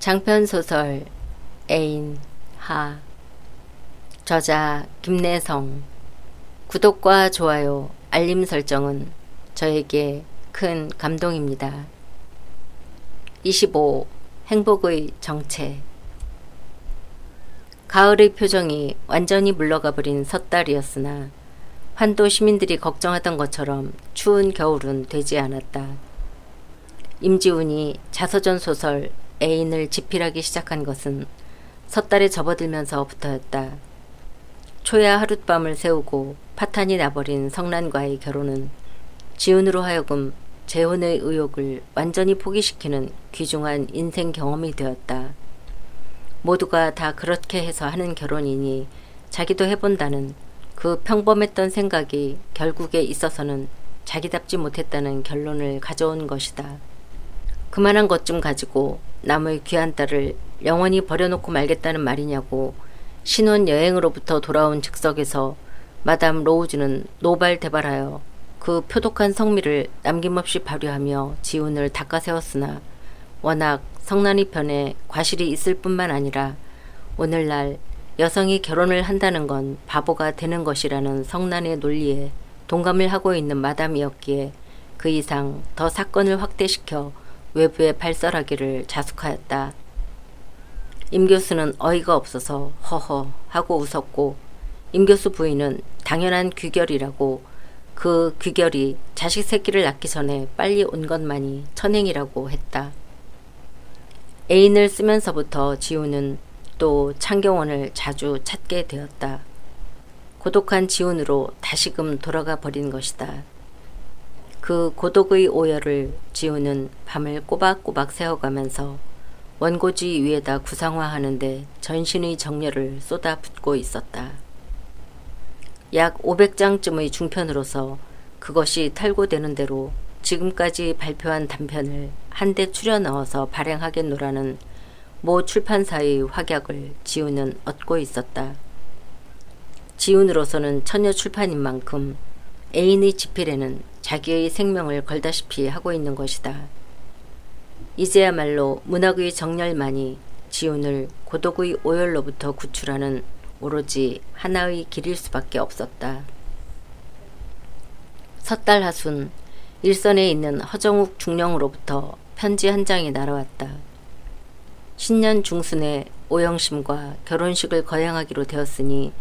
장편소설 애인 하 저자 김내성 구독과 좋아요 알림 설정은 저에게 큰 감동입니다. 25. 행복의 정체. 가을의 표정이 완전히 물러가 버린 섣달이었으나 환도 시민들이 걱정하던 것처럼 추운 겨울은 되지 않았다. 임지훈이 자서전 소설 애인을 집필하기 시작한 것은 섣달에 접어들면서부터였다. 초야 하룻밤을 새우고 파탄이 나버린 성난과의 결혼은 지훈으로 하여금 재혼의 의욕을 완전히 포기시키는 귀중한 인생 경험이 되었다. 모두가 다 그렇게 해서 하는 결혼이니 자기도 해본다는 그 평범했던 생각이 결국에 있어서는 자기답지 못했다는 결론을 가져온 것이다. 그만한 것 좀 가지고 남의 귀한 딸을 영원히 버려놓고 말겠다는 말이냐고 신혼여행으로부터 돌아온 즉석에서 마담 로우즈는 노발대발하여 그 표독한 성미를 남김없이 발휘하며 지훈을 닦아세웠으나 워낙 성난이 편에 과실이 있을 뿐만 아니라 오늘날 여성이 결혼을 한다는 건 바보가 되는 것이라는 성난의 논리에 동감을 하고 있는 마담이었기에 그 이상 더 사건을 확대시켜 외부에 발설하기를 자숙하였다. 임 교수는 어이가 없어서 허허 하고 웃었고 임 교수 부인은 당연한 귀결이라고 그 귀결이 자식 새끼를 낳기 전에 빨리 온 것만이 천행이라고 했다. 애인을 쓰면서부터 지훈은 또 창경원을 자주 찾게 되었다. 고독한 지훈으로 다시금 돌아가 버린 것이다. 그 고독의 오열을 지훈은 밤을 꼬박꼬박 세워가면서 원고지 위에다 구상화하는데 전신의 정열을 쏟아붓고 있었다. 약 500장쯤의 중편으로서 그것이 탈고되는 대로 지금까지 발표한 단편을 한데 추려 넣어서 발행하겠노라는 모 출판사의 확약을 지훈은 얻고 있었다. 지훈으로서는 처녀 출판인 만큼 애인의 집필에는 자기의 생명을 걸다시피 하고 있는 것이다. 이제야말로 문학의 정열만이 지훈을 고독의 오열로부터 구출하는 오로지 하나의 길일 수밖에 없었다. 섣달 하순 일선에 있는 허정욱 중령으로부터 편지 한 장이 날아왔다. 신년 중순에 오영심과 결혼식을 거행하기로 되었으니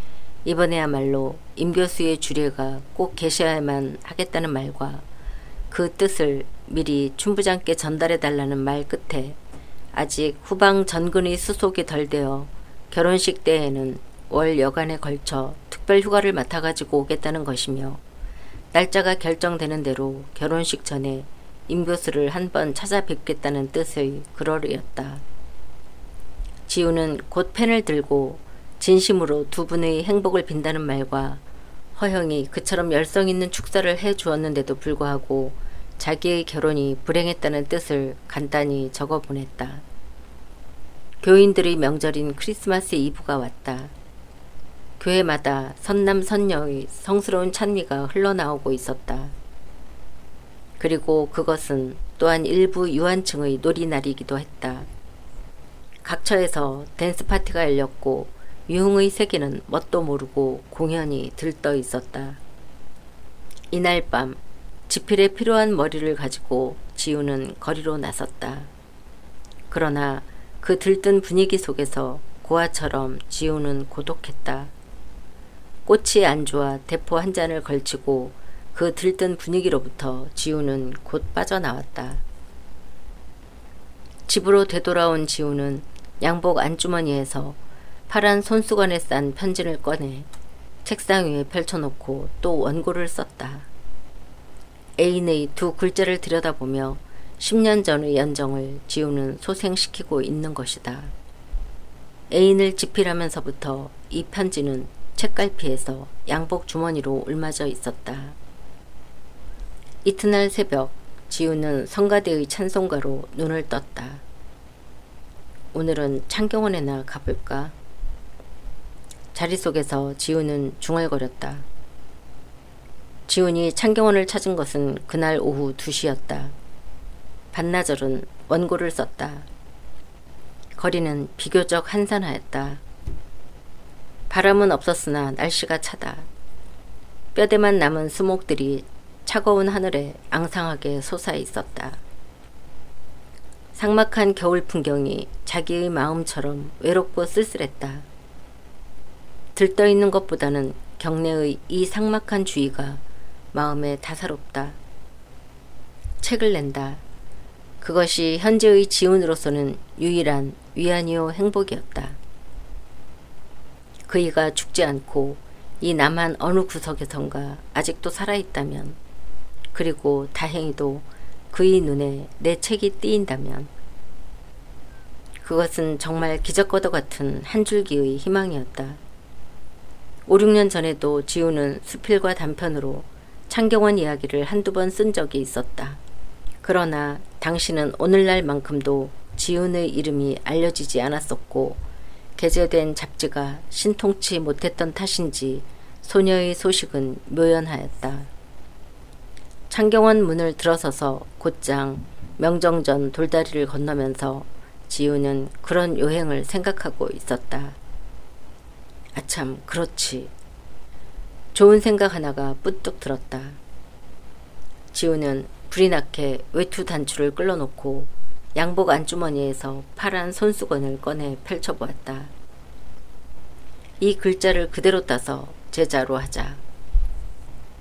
이번에야말로 임 교수의 주례가 꼭 계셔야만 하겠다는 말과 그 뜻을 미리 춘부장께 전달해달라는 말 끝에 아직 후방 전근의 수속이 덜 되어 결혼식 때에는 월 여간에 걸쳐 특별 휴가를 맡아가지고 오겠다는 것이며 날짜가 결정되는 대로 결혼식 전에 임 교수를 한번 찾아뵙겠다는 뜻의 글얼이었다. 지훈은 곧 펜을 들고 진심으로 두 분의 행복을 빈다는 말과 허영이 그처럼 열성 있는 축사를 해 주었는데도 불구하고 자기의 결혼이 불행했다는 뜻을 간단히 적어 보냈다. 교인들의 명절인 크리스마스 이브가 왔다. 교회마다 선남선녀의 성스러운 찬미가 흘러나오고 있었다. 그리고 그것은 또한 일부 유한층의 놀이날이기도 했다. 각처에서 댄스 파티가 열렸고 유흥의 세계는 뭣도 모르고 공연히 들떠 있었다. 이날 밤 집필에 필요한 머리를 가지고 지훈은 거리로 나섰다. 그러나 그 들뜬 분위기 속에서 고아처럼 지훈은 고독했다. 꼬치 안주와 대포 한 잔을 걸치고 그 들뜬 분위기로부터 지훈은 곧 빠져나왔다. 집으로 되돌아온 지훈은 양복 안주머니에서 파란 손수건에 싼 편지를 꺼내 책상 위에 펼쳐놓고 또 원고를 썼다. 애인의 두 글자를 들여다보며 10년 전의 연정을 지훈은 소생시키고 있는 것이다. 애인을 집필하면서부터 이 편지는 책갈피에서 양복 주머니로 올맞아 있었다. 이튿날 새벽 지훈은 성가대의 찬송가로 눈을 떴다. 오늘은 창경원에나 가볼까? 자리 속에서 지훈은 중얼거렸다. 지훈이 창경원을 찾은 것은 그날 오후 2시였다. 반나절은 원고를 썼다. 거리는 비교적 한산하였다. 바람은 없었으나 날씨가 차다. 뼈대만 남은 수목들이 차가운 하늘에 앙상하게 솟아 있었다. 삭막한 겨울 풍경이 자기의 마음처럼 외롭고 쓸쓸했다. 들떠있는 것보다는 경내의 이 삭막한 주위가 마음에 다사롭다. 책을 낸다. 그것이 현재의 지훈으로서는 유일한 위안이요 행복이었다. 그이가 죽지 않고 이 남한 어느 구석에선가 아직도 살아있다면, 그리고 다행히도 그의 눈에 내 책이 띄인다면, 그것은 정말 기적과도 같은 한 줄기의 희망이었다. 5, 6년 전에도 지우는 수필과 단편으로 창경원 이야기를 한두 번 쓴 적이 있었다. 그러나 당시는 오늘날만큼도 지훈의 이름이 알려지지 않았었고, 게재된 잡지가 신통치 못했던 탓인지 소녀의 소식은 묘연하였다. 창경원 문을 들어서서 곧장 명정전 돌다리를 건너면서 지우는 그런 요행을 생각하고 있었다. 아참, 그렇지. 좋은 생각 하나가 뿌뚝 들었다. 지우는 불이 나게 외투 단추를 끌어놓고 양복 안주머니에서 파란 손수건을 꺼내 펼쳐보았다. 이 글자를 그대로 따서 제자로 하자.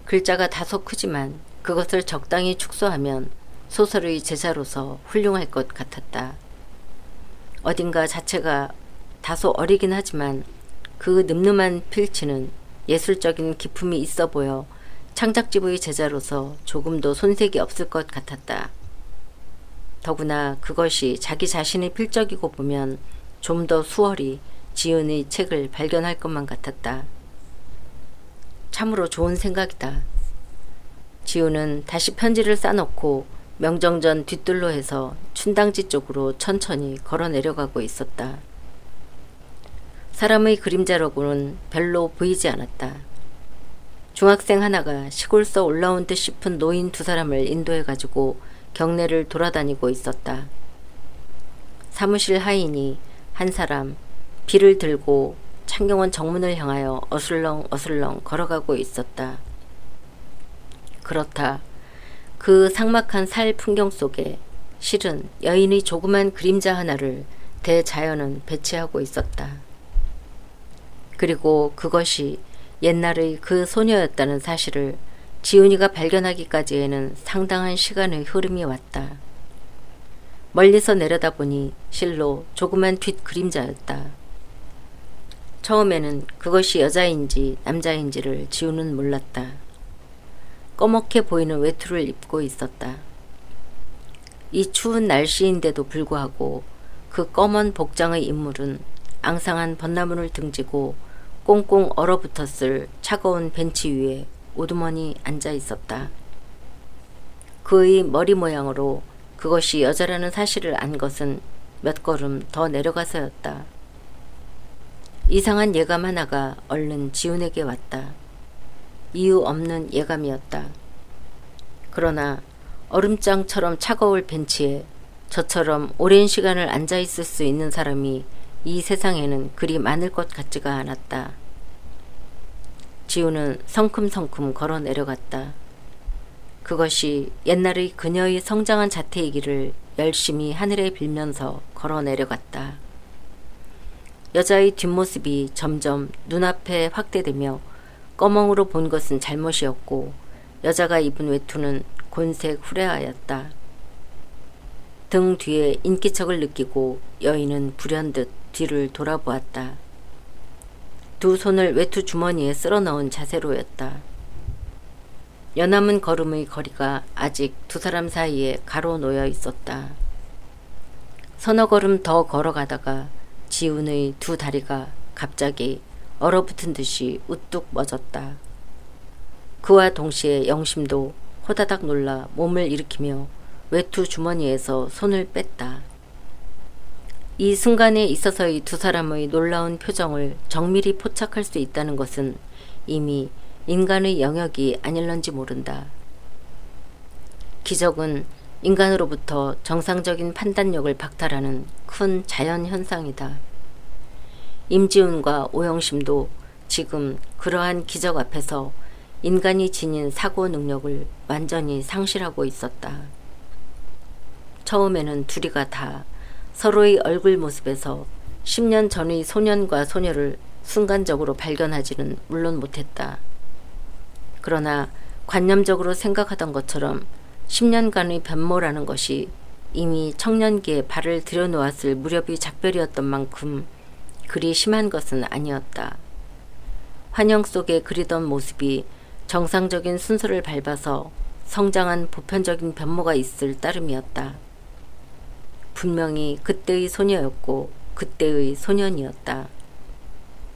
글자가 다소 크지만 그것을 적당히 축소하면 소설의 제자로서 훌륭할 것 같았다. 어딘가 자체가 다소 어리긴 하지만 그 늠름한 필치는 예술적인 기품이 있어 보여 창작집의 제자로서 조금도 손색이 없을 것 같았다. 더구나 그것이 자기 자신의 필적이고 보면 좀 더 수월히 지은의 책을 발견할 것만 같았다. 참으로 좋은 생각이다. 지우는 다시 편지를 싸놓고 명정전 뒷둘로에서 춘당지 쪽으로 천천히 걸어 내려가고 있었다. 사람의 그림자로고는 별로 보이지 않았다. 중학생 하나가 시골서 올라온 듯 싶은 노인 두 사람을 인도해가지고 경내를 돌아다니고 있었다. 사무실 하인이 한 사람 비를 들고 창경원 정문을 향하여 어슬렁 걸어가고 있었다. 그렇다. 그 삭막한 살 풍경 속에 실은 여인의 조그만 그림자 하나를 대자연은 배치하고 있었다. 그리고 그것이 옛날의 그 소녀였다는 사실을 지훈이가 발견하기까지에는 상당한 시간의 흐름이 왔다. 멀리서 내려다보니 실로 조그만 뒷 그림자였다. 처음에는 그것이 여자인지 남자인지를 지훈은 몰랐다. 꺼멓게 보이는 외투를 입고 있었다. 이 추운 날씨인데도 불구하고 그 검은 복장의 인물은 앙상한 벚나무를 등지고 꽁꽁 얼어붙었을 차가운 벤치 위에 우두머니 앉아 있었다. 그의 머리 모양으로 그것이 여자라는 사실을 안 것은 몇 걸음 더 내려가서였다. 이상한 예감 하나가 얼른 지훈에게 왔다. 이유 없는 예감이었다. 그러나 얼음장처럼 차가울 벤치에 저처럼 오랜 시간을 앉아 있을 수 있는 사람이 이 세상에는 그리 많을 것 같지가 않았다. 지우는 성큼성큼 걸어 내려갔다. 그것이 옛날의 그녀의 성장한 자태이기를 열심히 하늘에 빌면서 걸어 내려갔다. 여자의 뒷모습이 점점 눈앞에 확대되며 꺼멍으로 본 것은 잘못이었고 여자가 입은 외투는 곤색 후레하였다. 등 뒤에 인기척을 느끼고 여인은 불현듯 뒤를 돌아보았다. 두 손을 외투 주머니에 쓸어 넣은 자세로였다. 여남은 걸음의 거리가 아직 두 사람 사이에 가로놓여 있었다. 서너 걸음 더 걸어가다가 지훈의 두 다리가 갑자기 얼어붙은 듯이 우뚝 멎었다. 그와 동시에 영심도 호다닥 놀라 몸을 일으키며 외투 주머니에서 손을 뺐다. 이 순간에 있어서의 두 사람의 놀라운 표정을 정밀히 포착할 수 있다는 것은 이미 인간의 영역이 아닐런지 모른다. 기적은 인간으로부터 정상적인 판단력을 박탈하는 큰 자연 현상이다. 임지훈과 오영심도 지금 그러한 기적 앞에서 인간이 지닌 사고 능력을 완전히 상실하고 있었다. 처음에는 둘이가 다 서로의 얼굴 모습에서 10년 전의 소년과 소녀를 순간적으로 발견하지는 물론 못했다. 그러나 관념적으로 생각하던 것처럼 10년간의 변모라는 것이 이미 청년기에 발을 들여놓았을 무렵이 작별이었던 만큼 그리 심한 것은 아니었다. 환영 속에 그리던 모습이 정상적인 순서를 밟아서 성장한 보편적인 변모가 있을 따름이었다. 분명히 그때의 소녀였고 그때의 소년이었다.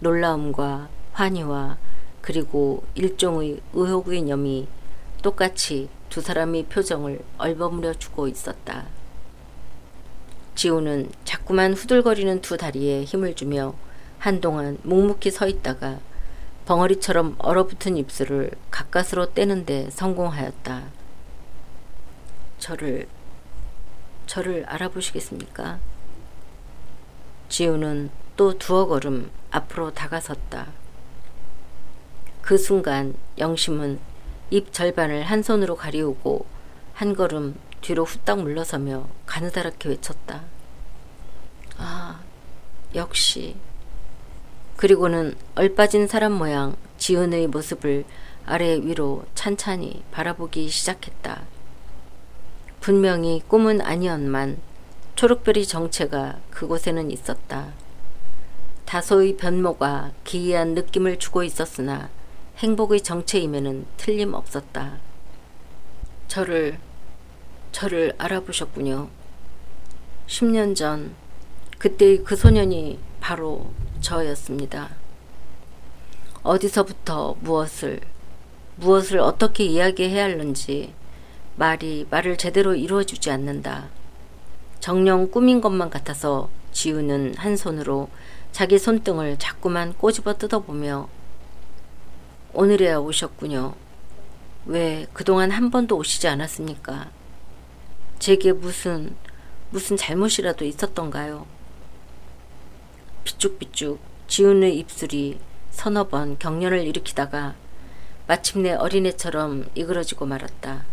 놀라움과 환희와 그리고 일종의 의혹의 염이 똑같이 두 사람의 표정을 얼버무려 주고 있었다. 지우는 자꾸만 후들거리는 두 다리에 힘을 주며 한동안 묵묵히 서 있다가 벙어리처럼 얼어붙은 입술을 가까스로 떼는데 성공하였다. 저를 알아보시겠습니까? 지우는 또 두어 걸음 앞으로 다가섰다. 그 순간 영심은 입 절반을 한 손으로 가리우고 한 걸음 뒤로 후딱 물러서며 가느다랗게 외쳤다. 아, 역시. 그리고는 얼빠진 사람 모양 지은의 모습을 아래 위로 찬찬히 바라보기 시작했다. 분명히 꿈은 아니었만 초록별이 정체가 그곳에는 있었다. 다소의 변모가 기이한 느낌을 주고 있었으나 행복의 정체임에는 틀림없었다. 저를 알아보셨군요. 10년 전 그때의 그 소년이 바로 저였습니다. 어디서부터 무엇을 어떻게 이야기해야 하는지 말을 제대로 이루어주지 않는다. 정녕 꾸민 것만 같아서 지우는 한 손으로 자기 손등을 자꾸만 꼬집어 뜯어보며 오늘에야 오셨군요. 왜 그동안 한 번도 오시지 않았습니까? 제게 무슨 잘못이라도 있었던가요? 비쭉비쭉 지훈의 입술이 서너 번 경련을 일으키다가 마침내 어린애처럼 이그러지고 말았다.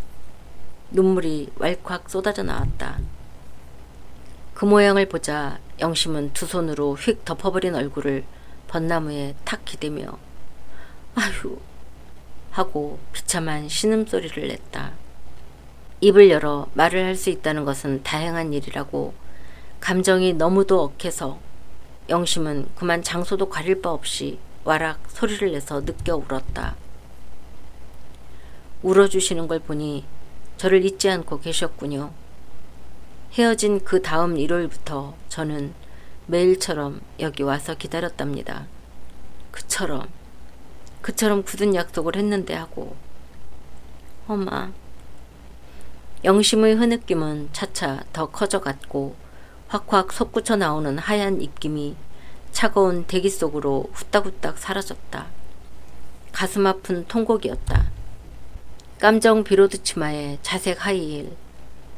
눈물이 왈칵 쏟아져 나왔다. 그 모양을 보자 영심은 두 손으로 휙 덮어버린 얼굴을 벚나무에 탁 기대며 아휴 하고 비참한 신음소리를 냈다. 입을 열어 말을 할 수 있다는 것은 다행한 일이라고 감정이 너무도 억해서 영심은 그만 장소도 가릴 바 없이 와락 소리를 내서 느껴 울었다. 울어주시는 걸 보니 저를 잊지 않고 계셨군요. 헤어진 그 다음 일요일부터 저는 매일처럼 여기 와서 기다렸답니다. 그처럼 굳은 약속을 했는데 하고. 엄마. 영심의 흐느낌은 차차 더 커져갔고 확확 솟구쳐 나오는 하얀 입김이 차가운 대기 속으로 후딱후딱 사라졌다. 가슴 아픈 통곡이었다. 깜정 비로드 치마에 자색 하이힐,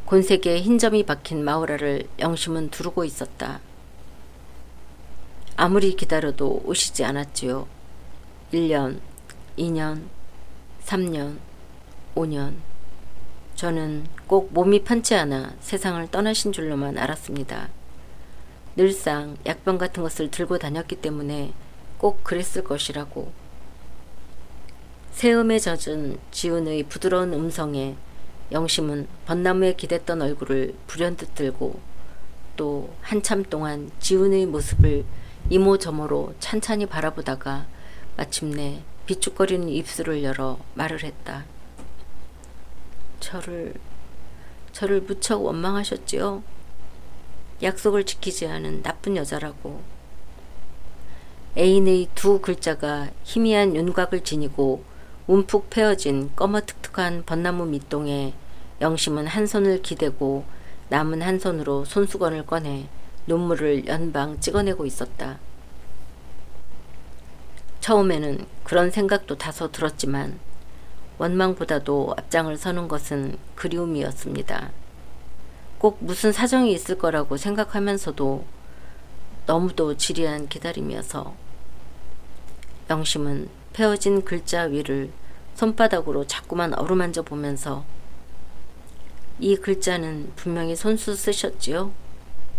곤색에 흰 점이 박힌 마우라를 영심은 두르고 있었다. 아무리 기다려도 오시지 않았지요. 1년, 2년, 3년, 5년. 저는 꼭 몸이 편치 않아 세상을 떠나신 줄로만 알았습니다. 늘상 약병 같은 것을 들고 다녔기 때문에 꼭 그랬을 것이라고. 새음에 젖은 지훈의 부드러운 음성에 영심은 벚나무에 기댔던 얼굴을 불현듯 들고 또 한참 동안 지훈의 모습을 이모저모로 찬찬히 바라보다가 마침내 비축거리는 입술을 열어 말을 했다. 저를 무척 원망하셨지요? 약속을 지키지 않은 나쁜 여자라고. 애인의 두 글자가 희미한 윤곽을 지니고 움푹 패어진 꺼머특특한 벚나무 밑동에 영심은 한 손을 기대고 남은 한 손으로 손수건을 꺼내 눈물을 연방 찍어내고 있었다. 처음에는 그런 생각도 다소 들었지만 원망보다도 앞장을 서는 것은 그리움이었습니다. 꼭 무슨 사정이 있을 거라고 생각하면서도 너무도 지리한 기다림이어서 영심은 펴어진 글자 위를 손바닥으로 자꾸만 어루만져 보면서 이 글자는 분명히 손수 쓰셨지요?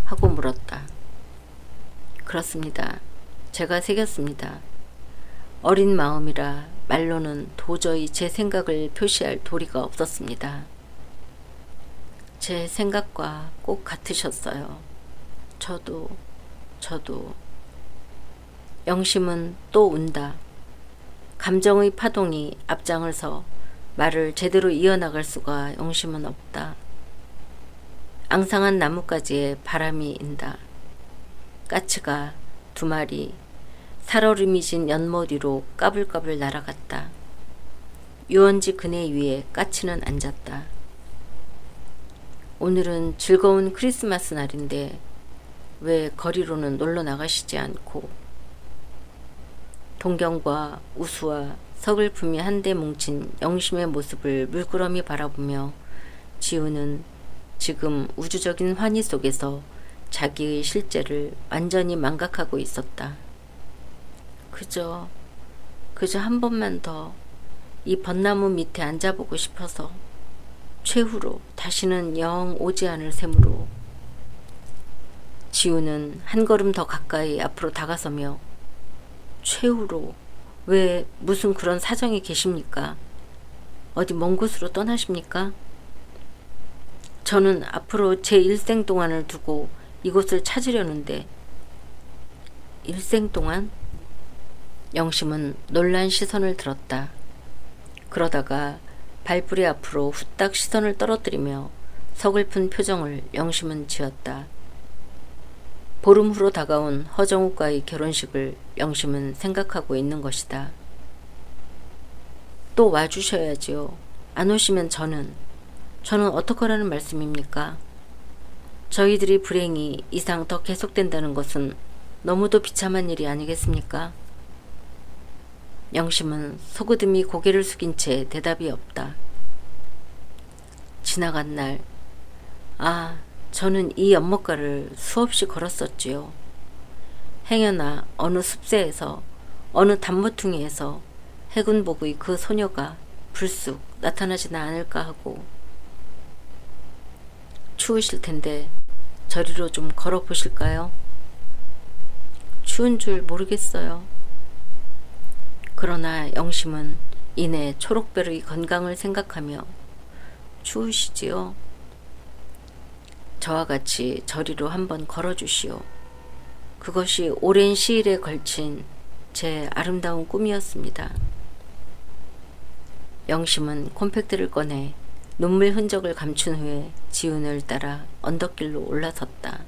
하고 물었다. 그렇습니다. 제가 새겼습니다. 어린 마음이라 말로는 도저히 제 생각을 표시할 도리가 없었습니다. 제 생각과 꼭 같으셨어요. 저도. 영심은 또 운다. 감정의 파동이 앞장을 서 말을 제대로 이어나갈 수가 영심은 없다. 앙상한 나뭇가지에 바람이 인다. 까치가 2마리 살얼음이 진 연못 위로 까불까불 날아갔다. 유원지 그네 위에 까치는 앉았다. 오늘은 즐거운 크리스마스 날인데 왜 거리로는 놀러 나가시지 않고. 동경과 우수와 서글픔이 한데 뭉친 영심의 모습을 물끄러미 바라보며 지우는 지금 우주적인 환희 속에서 자기의 실제를 완전히 망각하고 있었다. 그저 한 번만 더 이 벚나무 밑에 앉아보고 싶어서 최후로 다시는 영 오지 않을 셈으로. 지우는 한 걸음 더 가까이 앞으로 다가서며 최후로 왜 무슨 그런 사정이 계십니까? 어디 먼 곳으로 떠나십니까? 저는 앞으로 제 일생 동안을 두고 이곳을 찾으려는데. 일생 동안? 영심은 놀란 시선을 들었다. 그러다가 발뿌리 앞으로 후딱 시선을 떨어뜨리며 서글픈 표정을 영심은 지었다. 보름 후로 다가온 허정욱과의 결혼식을 영심은 생각하고 있는 것이다. 또 와주셔야지요. 안 오시면 저는 어떡하라는 말씀입니까? 저희들이 불행이 이상 더 계속된다는 것은 너무도 비참한 일이 아니겠습니까? 영심은 소그듬이 고개를 숙인 채 대답이 없다. 지나간 날, 저는 이 연못가를 수없이 걸었었지요. 행여나 어느 숲새에서 어느 단모퉁이에서 해군복의 그 소녀가 불쑥 나타나지는 않을까 하고. 추우실 텐데 저리로 좀 걸어보실까요? 추운 줄 모르겠어요. 그러나 영심은 이내 초록별의 건강을 생각하며 추우시지요? 저와 같이 저리로 한번 걸어주시오. 그것이 오랜 시일에 걸친 제 아름다운 꿈이었습니다. 영심은 콤팩트를 꺼내 눈물 흔적을 감춘 후에 지훈을 따라 언덕길로 올라섰다.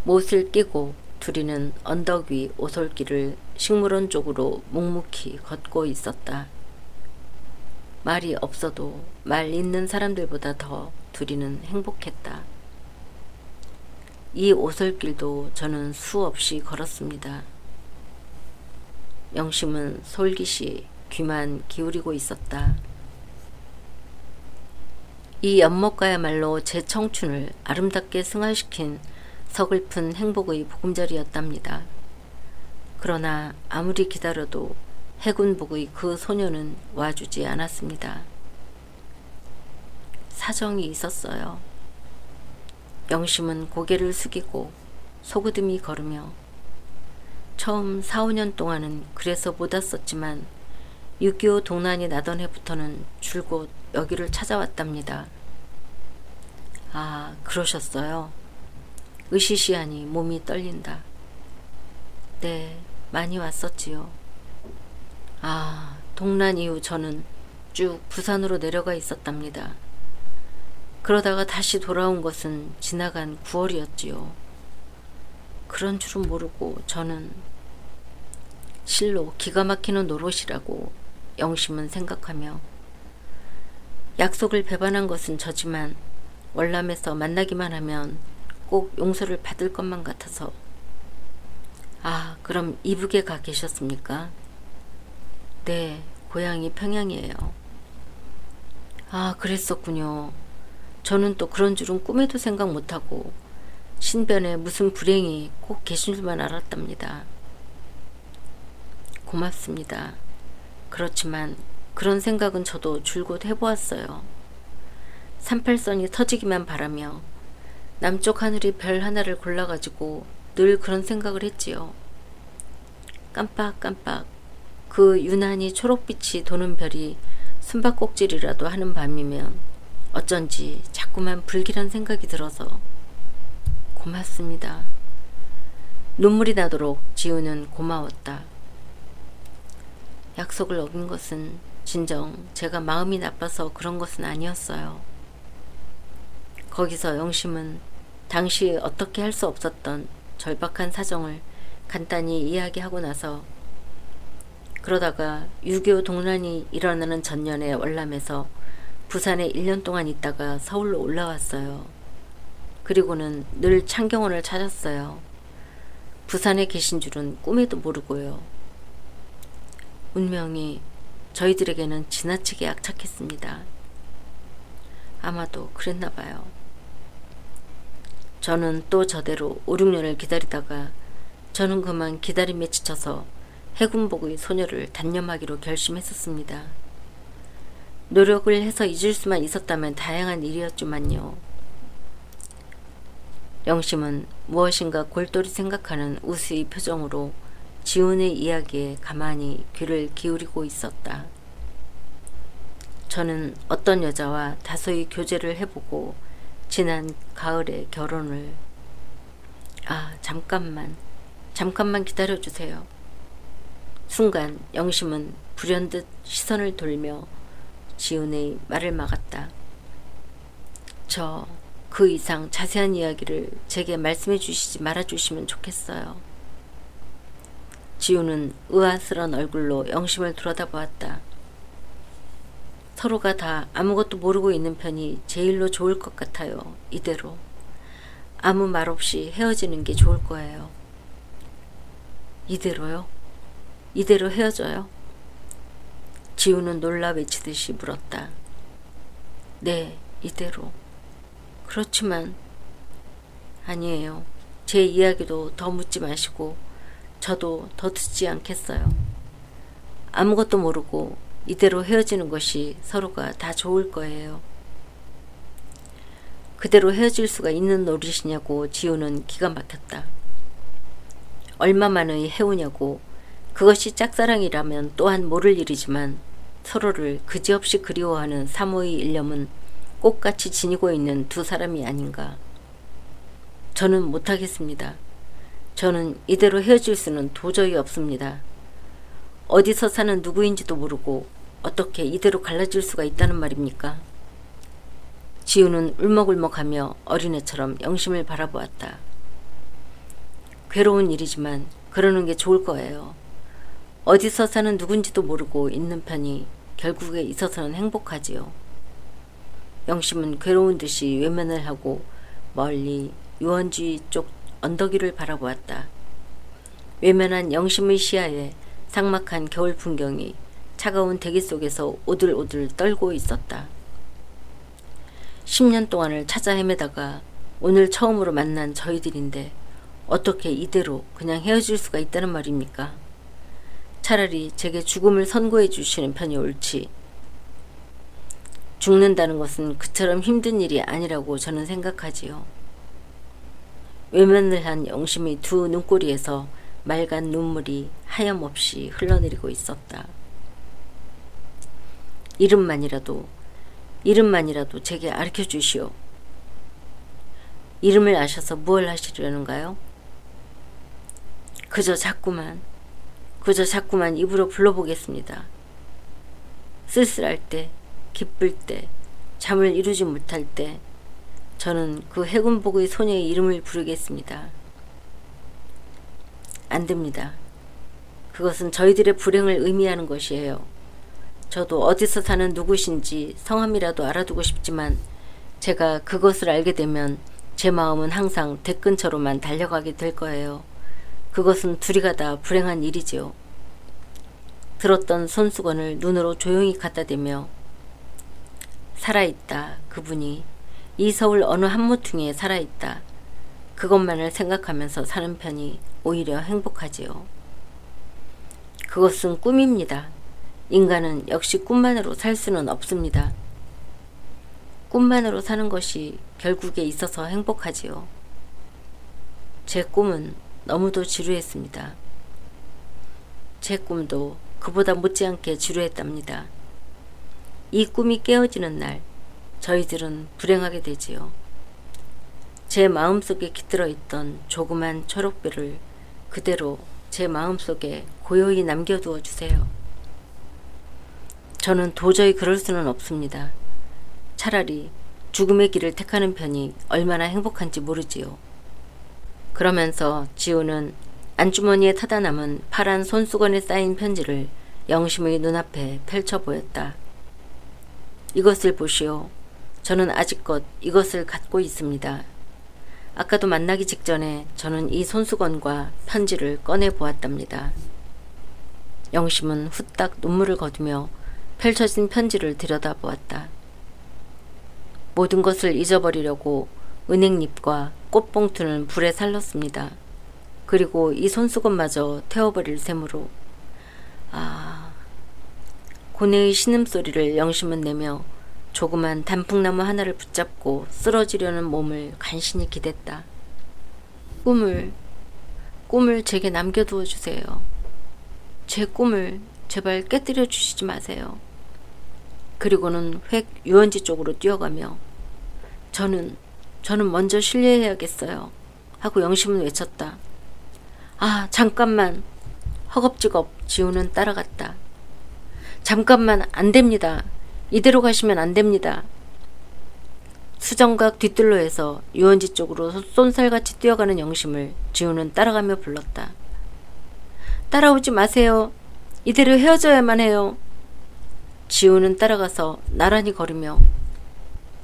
못을 끼고 둘이는 언덕 위 오솔길을 식물원 쪽으로 묵묵히 걷고 있었다. 말이 없어도 말 있는 사람들보다 더 둘이는 행복했다. 이 오솔길도 저는 수없이 걸었습니다. 영심은 솔깃이 귀만 기울이고 있었다. 이 연못가야말로 제 청춘을 아름답게 승화시킨 서글픈 행복의 보금자리였답니다. 그러나 아무리 기다려도 해군복의 그 소녀는 와주지 않았습니다. 사정이 있었어요. 영심은 고개를 숙이고 소그듬이 걸으며 처음 4, 5년 동안은 그래서 못 왔었지만 6.25 동란이 나던 해부터는 줄곧 여기를 찾아왔답니다. 그러셨어요. 으시시하니 몸이 떨린다. 네, 많이 왔었지요. 동란 이후 저는 쭉 부산으로 내려가 있었답니다. 그러다가 다시 돌아온 것은 지나간 9월이었지요. 그런 줄은 모르고 저는 실로 기가 막히는 노릇이라고 영심은 생각하며 약속을 배반한 것은 저지만 월남에서 만나기만 하면 꼭 용서를 받을 것만 같아서. 그럼 이북에 가 계셨습니까? 네, 고향이 평양이에요. 그랬었군요. 저는 또 그런 줄은 꿈에도 생각 못하고 신변에 무슨 불행이 꼭 계신 줄만 알았답니다. 고맙습니다. 그렇지만 그런 생각은 저도 줄곧 해보았어요. 38선이 터지기만 바라며 남쪽 하늘이 별 하나를 골라가지고 늘 그런 생각을 했지요. 깜빡깜빡 그 유난히 초록빛이 도는 별이 숨바꼭질이라도 하는 밤이면 어쩐지 자꾸만 불길한 생각이 들어서 고맙습니다. 눈물이 나도록 지우는 고마웠다. 약속을 어긴 것은 진정 제가 마음이 나빠서 그런 것은 아니었어요. 거기서 영심은 당시 어떻게 할 수 없었던 절박한 사정을 간단히 이야기하고 나서 그러다가 6.25 동란이 일어나는 전년에 월남에서 부산에 1년 동안 있다가 서울로 올라왔어요. 그리고는 늘 창경원을 찾았어요. 부산에 계신 줄은 꿈에도 모르고요. 운명이 저희들에게는 지나치게 악착했습니다. 아마도 그랬나 봐요. 저는 또 저대로 5, 6년을 기다리다가 저는 그만 기다림에 지쳐서 해군복의 소녀를 단념하기로 결심했었습니다. 노력을 해서 잊을 수만 있었다면 다양한 일이었지만요. 영심은 무엇인가 골똘히 생각하는 우스의 표정으로 지훈의 이야기에 가만히 귀를 기울이고 있었다. 저는 어떤 여자와 다소히 교제를 해보고 지난 가을에 결혼을... 잠깐만 기다려주세요. 순간 영심은 불현듯 시선을 돌며 지훈의 말을 막았다. 그 이상 자세한 이야기를 제게 말씀해 주시지 말아주시면 좋겠어요. 지훈은 의아스런 얼굴로 영심을 들여다보았다. 서로가 다 아무것도 모르고 있는 편이 제일로 좋을 것 같아요. 이대로. 아무 말 없이 헤어지는 게 좋을 거예요. 이대로요? 이대로 헤어져요? 지훈은 놀라 외치듯이 물었다. 네, 이대로. 그렇지만... 아니에요. 제 이야기도 더 묻지 마시고 저도 더 듣지 않겠어요. 아무것도 모르고 이대로 헤어지는 것이 서로가 다 좋을 거예요. 그대로 헤어질 수가 있는 노릇이냐고 지우는 기가 막혔다. 얼마만의 해우냐고. 그것이 짝사랑이라면 또한 모를 일이지만 서로를 그지없이 그리워하는 사모의 일념은 꽃같이 지니고 있는 두 사람이 아닌가. 저는 못하겠습니다. 저는 이대로 헤어질 수는 도저히 없습니다. 어디서 사는 누구인지도 모르고 어떻게 이대로 갈라질 수가 있다는 말입니까? 지우는 울먹울먹하며 어린애처럼 영심을 바라보았다. 괴로운 일이지만 그러는 게 좋을 거예요. 어디서 사는 누군지도 모르고 있는 편이 결국에 있어서는 행복하지요. 영심은 괴로운 듯이 외면을 하고 멀리 유원지 쪽 언덕 위를 바라보았다. 외면한 영심의 시야에 삭막한 겨울 풍경이 차가운 대기 속에서 오들오들 떨고 있었다. 10년 동안을 찾아 헤매다가 오늘 처음으로 만난 저희들인데 어떻게 이대로 그냥 헤어질 수가 있다는 말입니까? 차라리 제게 죽음을 선고해 주시는 편이 옳지. 죽는다는 것은 그처럼 힘든 일이 아니라고 저는 생각하지요. 외면을 한 영심의 두 눈꼬리에서 맑은 눈물이 하염없이 흘러내리고 있었다. 이름만이라도 제게 가르쳐 주시오. 이름을 아셔서 무엇을 하시려는가요? 그저 자꾸만 입으로 불러보겠습니다. 쓸쓸할 때, 기쁠 때, 잠을 이루지 못할 때 저는 그 해군복의 소녀의 이름을 부르겠습니다. 안 됩니다. 그것은 저희들의 불행을 의미하는 것이에요. 저도 어디서 사는 누구신지 성함이라도 알아두고 싶지만 제가 그것을 알게 되면 제 마음은 항상 대근처로만 달려가게 될 거예요. 그것은 둘이가 다 불행한 일이지요. 들었던 손수건을 눈으로 조용히 갖다 대며 살아있다. 그분이 이 서울 어느 한 모퉁이에 살아있다. 그것만을 생각하면서 사는 편이 오히려 행복하지요. 그것은 꿈입니다. 인간은 역시 꿈만으로 살 수는 없습니다. 꿈만으로 사는 것이 결국에 있어서 행복하지요. 제 꿈은 너무도 지루했습니다. 제 꿈도 그보다 못지않게 지루했답니다. 이 꿈이 깨어지는 날 저희들은 불행하게 되지요. 제 마음속에 깃들어 있던 조그만 초록별을 그대로 제 마음속에 고요히 남겨두어 주세요. 저는 도저히 그럴 수는 없습니다. 차라리 죽음의 길을 택하는 편이 얼마나 행복한지 모르지요. 그러면서 지우는 안주머니에 타다 남은 파란 손수건에 쌓인 편지를 영심의 눈앞에 펼쳐 보였다. 이것을 보시오. 저는 아직껏 이것을 갖고 있습니다. 아까도 만나기 직전에 저는 이 손수건과 편지를 꺼내 보았답니다. 영심은 후딱 눈물을 거두며 펼쳐진 편지를 들여다보았다. 모든 것을 잊어버리려고 은행잎과 꽃봉투는 불에 살랐습니다. 그리고 이 손수건마저 태워버릴 셈으로. 고뇌의 신음소리를 영심은 내며 조그만 단풍나무 하나를 붙잡고 쓰러지려는 몸을 간신히 기댔다. 꿈을 제게 남겨두어 주세요. 제 꿈을 제발 깨뜨려 주시지 마세요. 그리고는 획 유원지 쪽으로 뛰어가며 저는 먼저 실례해야겠어요 하고 영심은 외쳤다. 잠깐만. 허겁지겁 지우는 따라갔다. 잠깐만, 안 됩니다. 이대로 가시면 안 됩니다. 수정각 뒷뜰로에서 유원지 쪽으로 쏜살같이 뛰어가는 영심을 지우는 따라가며 불렀다. 따라오지 마세요. 이대로 헤어져야만 해요. 지우는 따라가서 나란히 걸으며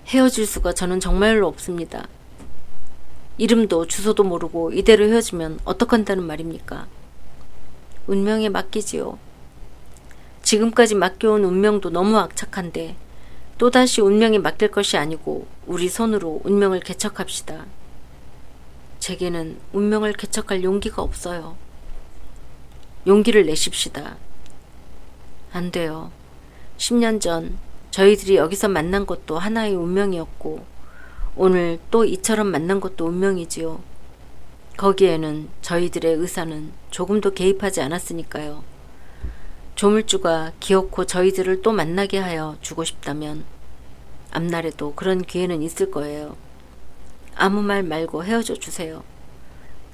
헤어질 수가 저는 정말로 없습니다. 이름도 주소도 모르고 이대로 헤어지면 어떡한다는 말입니까? 운명에 맡기지요. 지금까지 맡겨온 운명도 너무 악착한데 또다시 운명에 맡길 것이 아니고 우리 손으로 운명을 개척합시다. 제게는 운명을 개척할 용기가 없어요. 용기를 내십시다. 안 돼요. 10년 전 저희들이 여기서 만난 것도 하나의 운명이었고 오늘 또 이처럼 만난 것도 운명이지요. 거기에는 저희들의 의사는 조금도 개입하지 않았으니까요. 조물주가 기어코 저희들을 또 만나게 하여 주고 싶다면 앞날에도 그런 기회는 있을 거예요. 아무 말 말고 헤어져 주세요.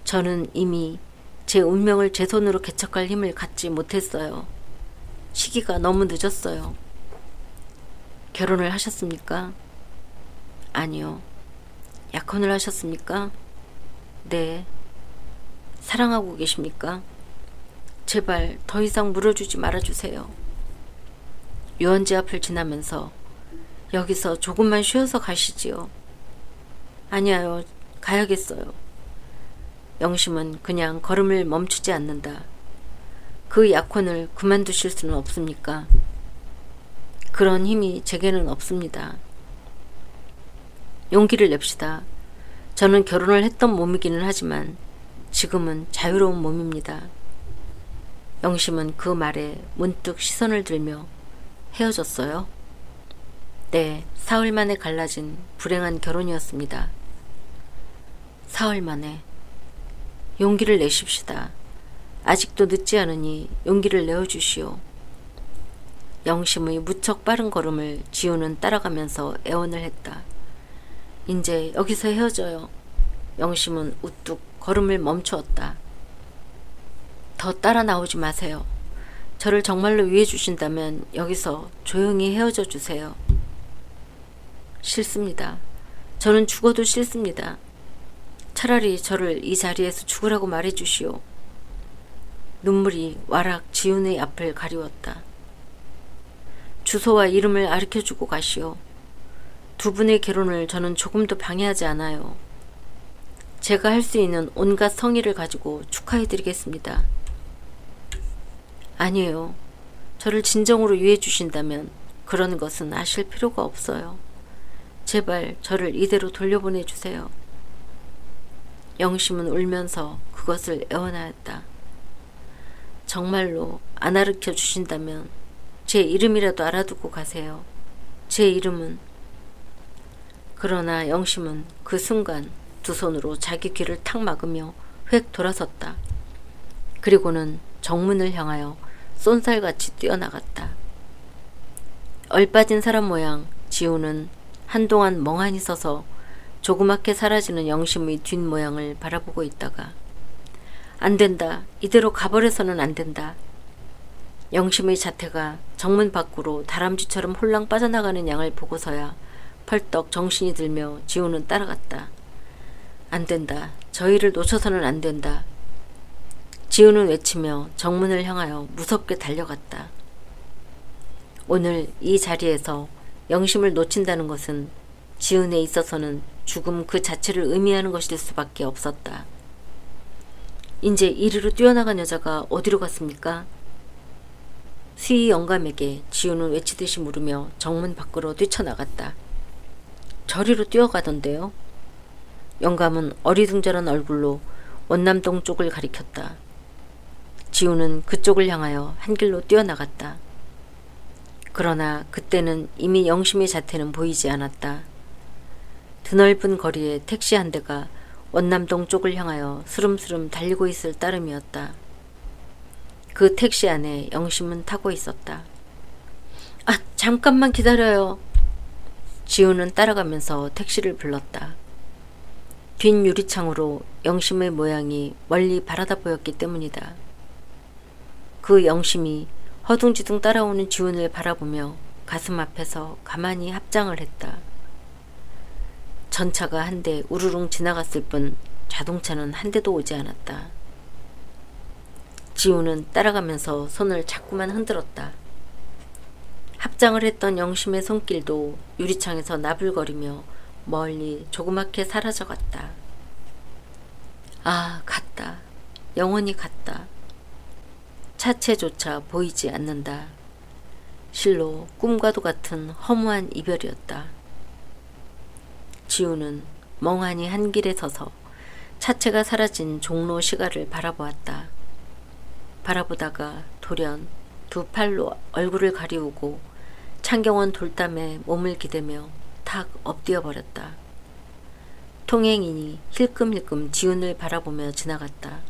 저는 이미 제 운명을 제 손으로 개척할 힘을 갖지 못했어요. 시기가 너무 늦었어요. 결혼을 하셨습니까? 아니요. 약혼을 하셨습니까? 네. 사랑하고 계십니까? 제발 더 이상 물어주지 말아주세요. 유원지 앞을 지나면서 여기서 조금만 쉬어서 가시지요. 아니요, 가야겠어요. 영심은 그냥 걸음을 멈추지 않는다. 그 약혼을 그만두실 수는 없습니까? 그런 힘이 제게는 없습니다. 용기를 냅시다. 저는 결혼을 했던 몸이기는 하지만 지금은 자유로운 몸입니다. 영심은 그 말에 문득 시선을 들며 헤어졌어요? 네, 사흘 만에 갈라진 불행한 결혼이었습니다. 사흘 만에. 용기를 내십시다. 아직도 늦지 않으니 용기를 내어주시오. 영심의 무척 빠른 걸음을 지우는 따라가면서 애원을 했다. 이제 여기서 헤어져요. 영심은 우뚝 걸음을 멈추었다. 더 따라 나오지 마세요. 저를 정말로 위해 주신다면 여기서 조용히 헤어져 주세요. 싫습니다. 저는 죽어도 싫습니다. 차라리 저를 이 자리에서 죽으라고 말해주시오. 눈물이 와락 지훈의 앞을 가리웠다. 주소와 이름을 가르쳐주고 가시오. 두 분의 결혼을 저는 조금도 방해하지 않아요. 제가 할 수 있는 온갖 성의를 가지고 축하해드리겠습니다. 아니에요. 저를 진정으로 위해 주신다면 그런 것은 아실 필요가 없어요. 제발 저를 이대로 돌려보내주세요. 영심은 울면서 그것을 애원하였다. 정말로 안 가르쳐 주신다면 제 이름이라도 알아두고 가세요. 제 이름은. 그러나 영심은 그 순간 두 손으로 자기 귀를 탁 막으며 획 돌아섰다. 그리고는 정문을 향하여 쏜살같이 뛰어나갔다. 얼빠진 사람 모양 지우는 한동안 멍하니 서서 조그맣게 사라지는 영심의 뒷모양을 바라보고 있다가 안 된다. 이대로 가버려서는 안 된다. 영심의 자태가 정문 밖으로 다람쥐처럼 홀랑 빠져나가는 양을 보고서야 펄떡 정신이 들며 지우는 따라갔다. 안 된다. 저희를 놓쳐서는 안 된다. 지우는 외치며 정문을 향하여 무섭게 달려갔다. 오늘 이 자리에서 영심을 놓친다는 것은 지은에 있어서는 죽음 그 자체를 의미하는 것일 수밖에 없었다. 이제 이리로 뛰어나간 여자가 어디로 갔습니까? 수희 영감에게 지우는 외치듯이 물으며 정문 밖으로 뛰쳐나갔다. 저리로 뛰어가던데요. 영감은 어리둥절한 얼굴로 원남동 쪽을 가리켰다. 지우는 그쪽을 향하여 한 길로 뛰어나갔다. 그러나 그때는 이미 영심의 자태는 보이지 않았다. 드넓은 거리에 택시 한 대가 원남동 쪽을 향하여 스름스름 달리고 있을 따름이었다. 그 택시 안에 영심은 타고 있었다. 아, 잠깐만 기다려요. 지우는 따라가면서 택시를 불렀다. 뒷 유리창으로 영심의 모양이 멀리 바라다 보였기 때문이다. 그 영심이 허둥지둥 따라오는 지훈을 바라보며 가슴 앞에서 가만히 합장을 했다. 전차가 한 대 우르릉 지나갔을 뿐 자동차는 한 대도 오지 않았다. 지훈은 따라가면서 손을 자꾸만 흔들었다. 합장을 했던 영심의 손길도 유리창에서 나불거리며 멀리 조그맣게 사라져갔다. 아, 갔다. 영원히 갔다. 차체조차 보이지 않는다. 실로 꿈과도 같은 허무한 이별이었다. 지우는 멍하니 한 길에 서서 차체가 사라진 종로 시가를 바라보았다. 바라보다가 돌연 두 팔로 얼굴을 가리우고 창경원 돌담에 몸을 기대며 탁 엎드려 버렸다. 통행인이 힐끔힐끔 지훈을 바라보며 지나갔다.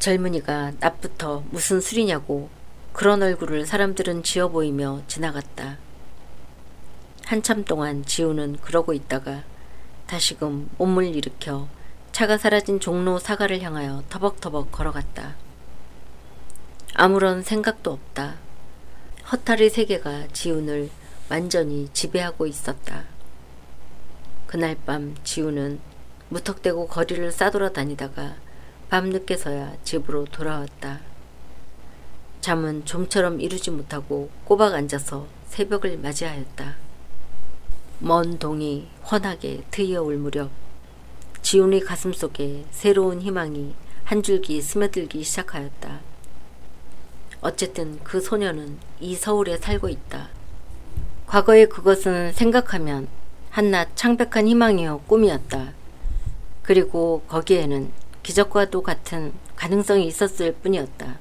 젊은이가 낮부터 무슨 술이냐고 그런 얼굴을 사람들은 지어 보이며 지나갔다. 한참 동안 지우는 그러고 있다가 다시금 몸을 일으켜 차가 사라진 종로 사가를 향하여 터벅터벅 걸어갔다. 아무런 생각도 없다. 허탈의 세계가 지훈을 완전히 지배하고 있었다. 그날 밤 지훈은 무턱대고 거리를 싸돌아다니다가 밤늦게서야 집으로 돌아왔다. 잠은 좀처럼 이루지 못하고 꼬박 앉아서 새벽을 맞이하였다. 먼 동이 환하게 트이어올 무렵 지훈의 가슴속에 새로운 희망이 한 줄기 스며들기 시작하였다. 어쨌든 그 소녀는 이 서울에 살고 있다. 과거의 그것은 생각하면 한낱 창백한 희망이요 꿈이었다. 그리고 거기에는 기적과도 같은 가능성이 있었을 뿐이었다.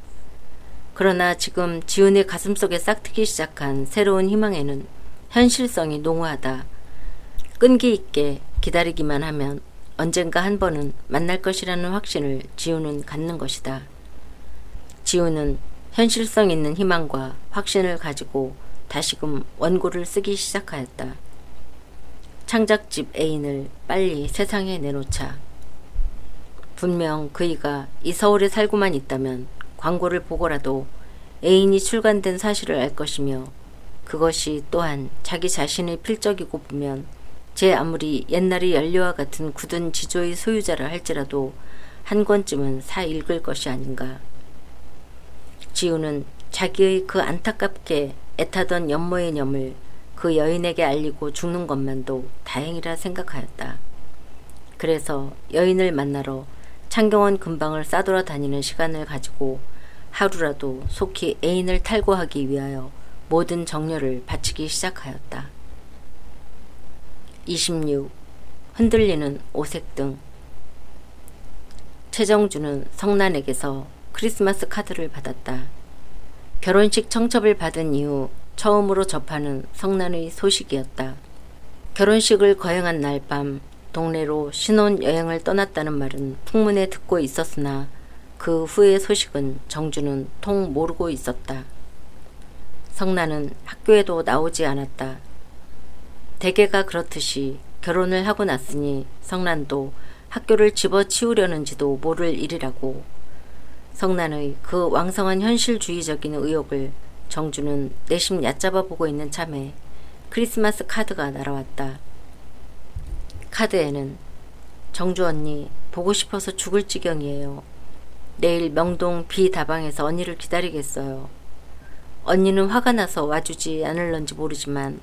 그러나 지금 지훈의 가슴속에 싹트기 시작한 새로운 희망에는 현실성이 농후하다. 끈기 있게 기다리기만 하면 언젠가 한 번은 만날 것이라는 확신을 지훈은 갖는 것이다. 지훈은 현실성 있는 희망과 확신을 가지고 다시금 원고를 쓰기 시작하였다. 창작집 애인을 빨리 세상에 내놓자. 분명 그이가 이 서울에 살고만 있다면 광고를 보고라도 애인이 출간된 사실을 알 것이며 그것이 또한 자기 자신의 필적이고 보면 제 아무리 옛날의 연료와 같은 굳은 지조의 소유자라 할지라도 한 권쯤은 사 읽을 것이 아닌가. 지우는 자기의 그 안타깝게 애타던 연모의 념을 그 여인에게 알리고 죽는 것만도 다행이라 생각하였다. 그래서 여인을 만나러 창경원 근방을 싸돌아다니는 시간을 가지고 하루라도 속히 애인을 탈구하기 위하여 모든 정열을 바치기 시작하였다. 26. 흔들리는 오색등. 최정주는 성난에게서 크리스마스 카드를 받았다. 결혼식 청첩을 받은 이후 처음으로 접하는 성난의 소식이었다. 결혼식을 거행한 날 밤 동네로 신혼여행을 떠났다는 말은 풍문에 듣고 있었으나 그 후의 소식은 정주는 통 모르고 있었다. 성난은 학교에도 나오지 않았다. 대개가 그렇듯이 결혼을 하고 났으니 성난도 학교를 집어치우려는지도 모를 일이라고. 성난의 그 왕성한 현실주의적인 의욕을 정주는 내심 얕잡아 보고 있는 참에 크리스마스 카드가 날아왔다. 카드에는 정주 언니 보고 싶어서 죽을 지경이에요. 내일 명동 B다방에서 언니를 기다리겠어요. 언니는 화가 나서 와주지 않을런지 모르지만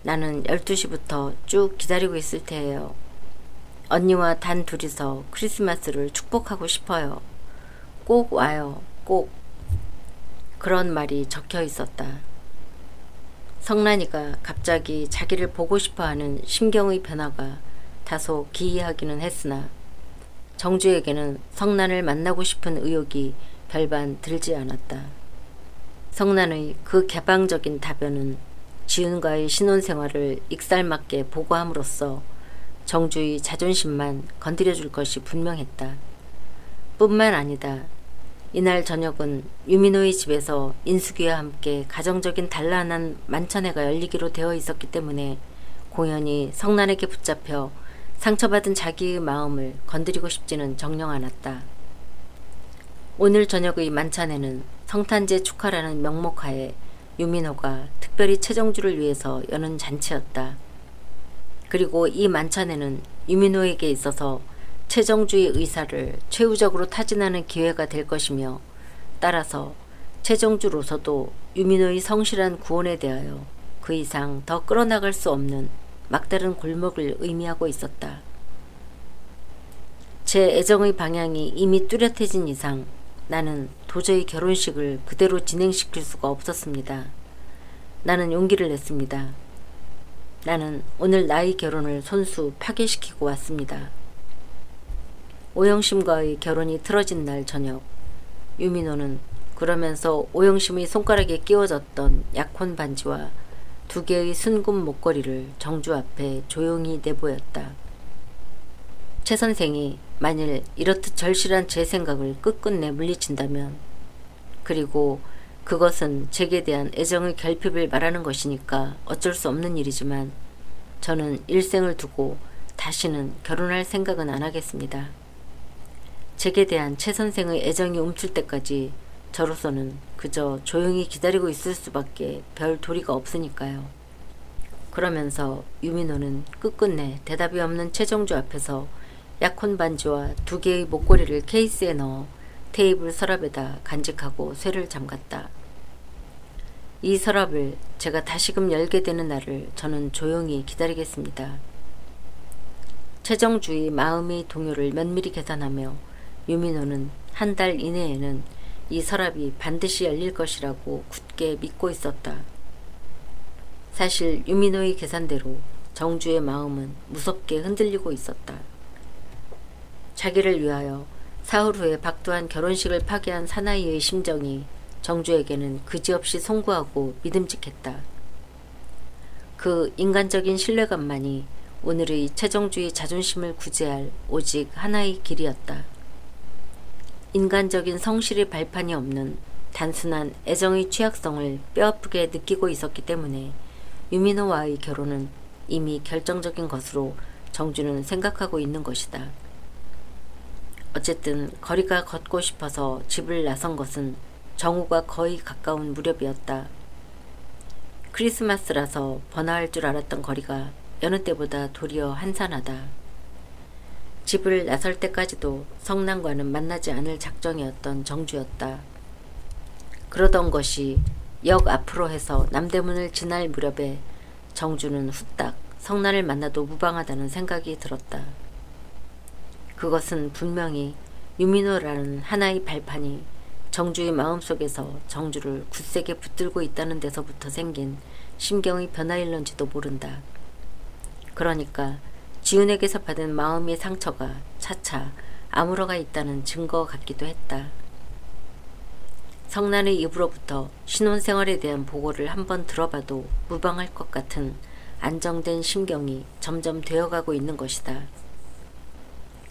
나는 12시부터 쭉 기다리고 있을 테예요. 언니와 단 둘이서 크리스마스를 축복하고 싶어요. 꼭 와요. 꼭. 그런 말이 적혀 있었다. 성난이가 갑자기 자기를 보고 싶어하는 심경의 변화가 다소 기이하기는 했으나 정주에게는 성난을 만나고 싶은 의욕이 별반 들지 않았다. 성난의 그 개방적인 답변은 지훈과의 신혼생활을 익살맞게 보고함으로써 정주의 자존심만 건드려줄 것이 분명했다. 뿐만 아니다. 이날 저녁은 유민호의 집에서 인숙이와 함께 가정적인 단란한 만찬회가 열리기로 되어 있었기 때문에 공연히 성난에게 붙잡혀 상처받은 자기의 마음을 건드리고 싶지는 정녕 않았다. 오늘 저녁의 만찬회는 성탄제 축하라는 명목하에 유민호가 특별히 최정주를 위해서 여는 잔치였다. 그리고 이 만찬회는 유민호에게 있어서 최정주의 의사를 최우적으로 타진하는 기회가 될 것이며 따라서 최정주로서도 유민호의 성실한 구원에 대하여 그 이상 더 끌어나갈 수 없는 막다른 골목을 의미하고 있었다. 제 애정의 방향이 이미 뚜렷해진 이상 나는 도저히 결혼식을 그대로 진행시킬 수가 없었습니다. 나는 용기를 냈습니다. 나는 오늘 나의 결혼을 손수 파괴시키고 왔습니다. 오영심과의 결혼이 틀어진 날 저녁, 유민호는 그러면서 오영심의 손가락에 끼워졌던 약혼 반지와 2개의 순금 목걸이를 정주 앞에 조용히 내보였다. 최 선생이 만일 이렇듯 절실한 제 생각을 끝끝내 물리친다면, 그리고 그것은 제게 대한 애정의 결핍을 말하는 것이니까 어쩔 수 없는 일이지만 저는 일생을 두고 다시는 결혼할 생각은 안 하겠습니다. 제게 대한 최 선생의 애정이 움틀 때까지 저로서는 그저 조용히 기다리고 있을 수밖에 별 도리가 없으니까요. 그러면서 유민호는 끝끝내 대답이 없는 최정주 앞에서 약혼 반지와 2개의 목걸이를 케이스에 넣어 테이블 서랍에다 간직하고 쇠를 잠갔다. 이 서랍을 제가 다시금 열게 되는 날을 저는 조용히 기다리겠습니다. 최정주의 마음의 동요를 면밀히 계산하며 유민호는 한 달 이내에는 이 서랍이 반드시 열릴 것이라고 굳게 믿고 있었다. 사실 유민호의 계산대로 정주의 마음은 무섭게 흔들리고 있었다. 자기를 위하여 사흘 후에 박두한 결혼식을 파괴한 사나이의 심정이 정주에게는 그지없이 송구하고 믿음직했다. 그 인간적인 신뢰감만이 오늘의 최정주의 자존심을 구제할 오직 하나의 길이었다. 인간적인 성실의 발판이 없는 단순한 애정의 취약성을 뼈아프게 느끼고 있었기 때문에 유민호와의 결혼은 이미 결정적인 것으로 정주는 생각하고 있는 것이다. 어쨌든 거리가 걷고 싶어서 집을 나선 것은 정오가 거의 가까운 무렵이었다. 크리스마스라서 번화할 줄 알았던 거리가 여느 때보다 도리어 한산하다. 집을 나설 때까지도 성난과는 만나지 않을 작정이었던 정주였다. 그러던 것이 역 앞으로 해서 남대문을 지날 무렵에 정주는 후딱 성난을 만나도 무방하다는 생각이 들었다. 그것은 분명히 유민호라는 하나의 발판이 정주의 마음속에서 정주를 굳세게 붙들고 있다는 데서부터 생긴 심경의 변화일런지도 모른다. 그러니까 지훈에게서 받은 마음의 상처가 차차 아물어가 있다는 증거 같기도 했다. 성난의 입으로부터 신혼생활에 대한 보고를 한번 들어봐도 무방할 것 같은 안정된 심경이 점점 되어가고 있는 것이다.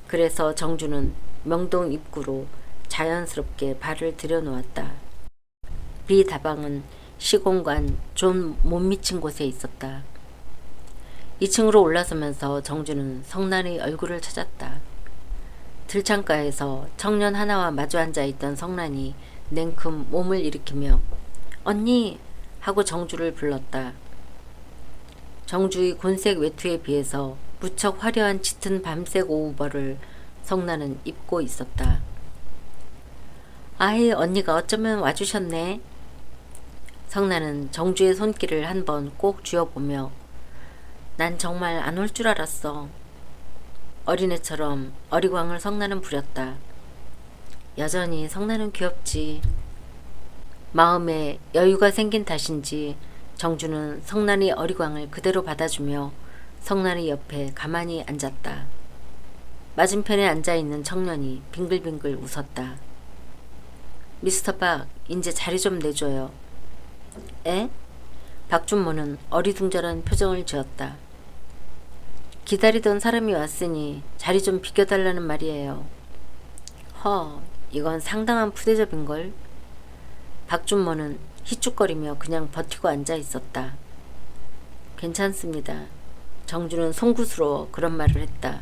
그래서 정주는 명동 입구로 자연스럽게 발을 들여놓았다. 비다방은 시공간 좀 못 미친 곳에 있었다. 2층으로 올라서면서 정주는 성난의 얼굴을 찾았다. 들창가에서 청년 하나와 마주 앉아있던 성난이 냉큼 몸을 일으키며 언니! 하고 정주를 불렀다. 정주의 곤색 외투에 비해서 무척 화려한 짙은 밤색 오우버를 성난은 입고 있었다. 아이 언니가 어쩌면 와주셨네. 성난은 정주의 손길을 한번 꼭 쥐어보며 난 정말 안 올 줄 알았어. 어린애처럼 어리광을 성난은 부렸다. 여전히 성난은 귀엽지. 마음에 여유가 생긴 탓인지 정주는 성난의 어리광을 그대로 받아주며 성난의 옆에 가만히 앉았다. 맞은편에 앉아있는 청년이 빙글빙글 웃었다. 미스터 박, 이제 자리 좀 내줘요. 에? 박준모는 어리둥절한 표정을 지었다. 기다리던 사람이 왔으니 자리 좀 비켜달라는 말이에요. 이건 상당한 푸대접인걸. 박준모는 희죽거리며 그냥 버티고 앉아 있었다. 괜찮습니다. 정주는 송구스러워 그런 말을 했다.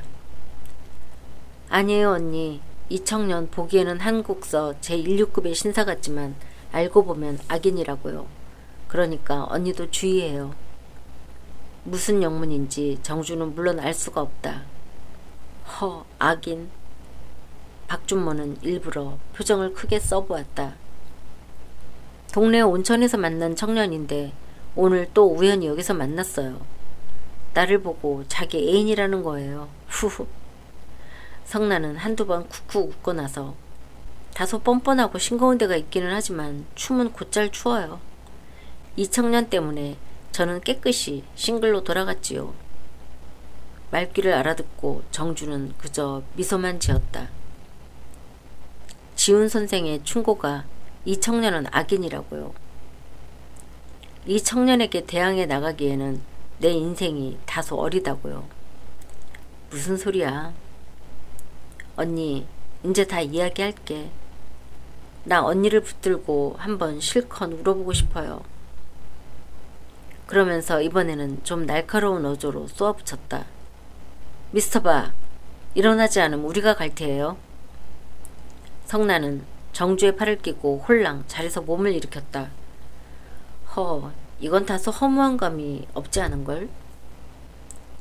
아니에요 언니. 이 청년 보기에는 한국서 제16급의 신사 같지만 알고 보면 악인이라고요. 그러니까 언니도 주의해요. 무슨 영문인지 정주는 물론 알 수가 없다. 악인. 박준모는 일부러 표정을 크게 써보았다. 동네 온천에서 만난 청년인데 오늘 또 우연히 여기서 만났어요. 나를 보고 자기 애인이라는 거예요. 후후. 성난은 한두 번 쿡쿡 웃고 나서 다소 뻔뻔하고 싱거운 데가 있기는 하지만 춤은 곧잘 추어요. 이 청년 때문에 저는 깨끗이 싱글로 돌아갔지요. 말귀를 알아듣고 정주는 그저 미소만 지었다. 지훈 선생의 충고가 이 청년은 악인이라고요. 이 청년에게 대항해 나가기에는 내 인생이 다소 어리다고요. 무슨 소리야. 언니, 이제 다 이야기할게. 나 언니를 붙들고 한번 실컷 울어보고 싶어요. 그러면서 이번에는 좀 날카로운 어조로 쏘아붙였다. 미스터 박, 일어나지 않으면 우리가 갈 테예요. 성난은 정주의 팔을 끼고 홀랑 자리에서 몸을 일으켰다. 이건 다소 허무한 감이 없지 않은걸?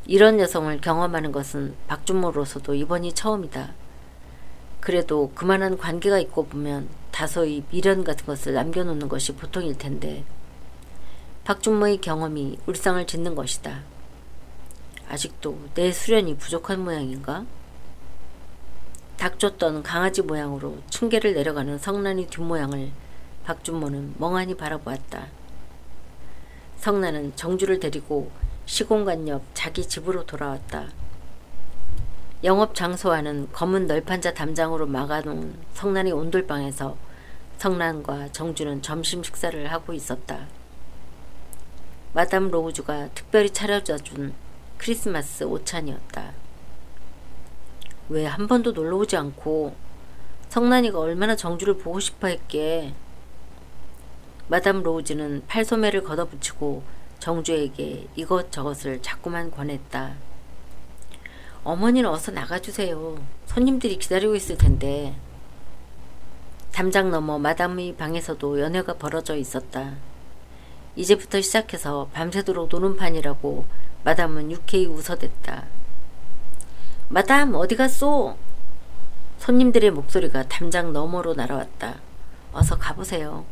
이런 여성을 경험하는 것은 박준모로서도 이번이 처음이다. 그래도 그만한 관계가 있고 보면 다소의 미련 같은 것을 남겨놓는 것이 보통일 텐데 박준모의 경험이 울상을 짓는 것이다. 아직도 내 수련이 부족한 모양인가? 닥쳤던 강아지 모양으로 층계를 내려가는 성난의 뒷모양을 박준모는 멍하니 바라보았다. 성난은 정주를 데리고 시공간 옆 자기 집으로 돌아왔다. 영업 장소와는 검은 널판자 담장으로 막아놓은 성난의 온돌방에서 성난과 정주는 점심 식사를 하고 있었다. 마담 로우즈가 특별히 차려다준 크리스마스 오찬이었다. 왜 한 번도 놀러오지 않고 성난이가 얼마나 정주를 보고 싶어 했기에. 마담 로우즈는 팔소매를 걷어붙이고 정주에게 이것저것을 자꾸만 권했다. 어머니는 어서 나가주세요. 손님들이 기다리고 있을 텐데. 담장 너머 마담의 방에서도 연회가 벌어져 있었다. 이제부터 시작해서 밤새도록 노는 판이라고 마담은 유쾌히 웃어댔다. 마담 어디 갔소? 손님들의 목소리가 담장 너머로 날아왔다. 어서 가보세요.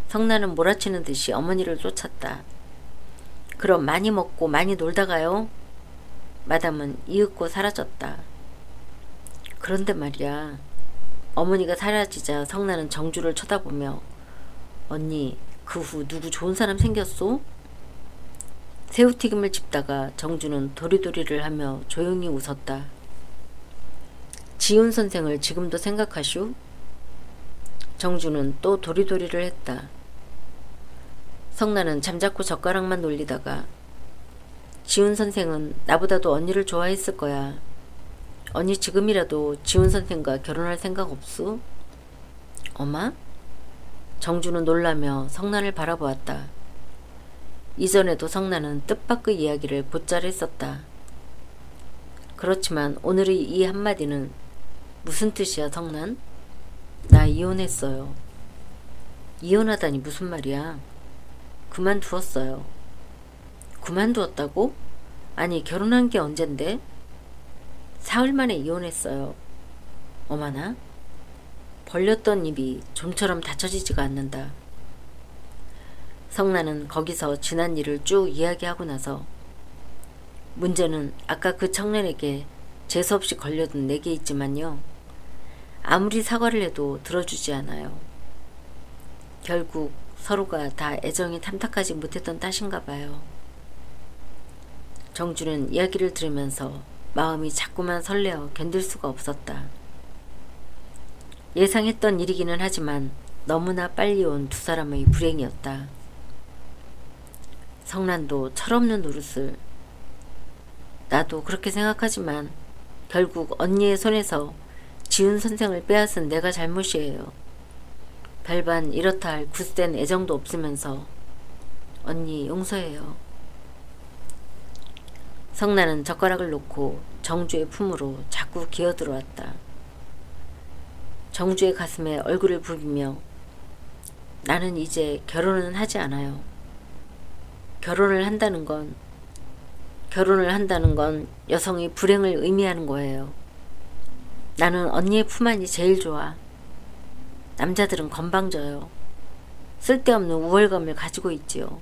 성난은 몰아치는 듯이 어머니를 쫓았다. 그럼 많이 먹고 많이 놀다 가요. 마담은 이윽고 사라졌다. 그런데 말이야. 어머니가 사라지자 성난은 정주를 쳐다보며 언니 그 후 누구 좋은 사람 생겼소? 새우튀김을 집다가 정주는 도리도리를 하며 조용히 웃었다. 지훈 선생을 지금도 생각하슈? 정주는 또 도리도리를 했다. 성나는 잠자코 젓가락만 놀리다가 지훈 선생은 나보다도 언니를 좋아했을 거야. 언니 지금이라도 지훈 선생과 결혼할 생각 없수? 엄마? 정주는 놀라며 성난을 바라보았다. 이전에도 성난은 뜻밖의 이야기를 곧잘 했었다. 그렇지만 오늘의 이 한마디는 무슨 뜻이야, 성난? 나 이혼했어요. 이혼하다니 무슨 말이야? 그만두었어요. 그만두었다고? 아니, 결혼한 게 언젠데? 사흘 만에 이혼했어요. 어머나? 벌렸던 입이 좀처럼 닫혀지지가 않는다. 성난은 거기서 지난 일을 쭉 이야기하고 나서 문제는 아까 그 청년에게 재수없이 걸려든 내게 있지만요. 아무리 사과를 해도 들어주지 않아요. 결국 서로가 다 애정이 탐탁하지 못했던 탓인가 봐요. 정주는 이야기를 들으면서 마음이 자꾸만 설레어 견딜 수가 없었다. 예상했던 일이기는 하지만 너무나 빨리 온 두 사람의 불행이었다. 성난도 철없는 노릇을. 나도 그렇게 생각하지만 결국 언니의 손에서 지훈 선생을 빼앗은 내가 잘못이에요. 별반 이렇다 할 굳센 애정도 없으면서 언니 용서해요. 성난은 젓가락을 놓고 정주의 품으로 자꾸 기어들어왔다. 정주의 가슴에 얼굴을 부비며 나는 이제 결혼은 하지 않아요. 결혼을 한다는 건 여성의 불행을 의미하는 거예요. 나는 언니의 품 안이 제일 좋아. 남자들은 건방져요. 쓸데없는 우월감을 가지고 있지요.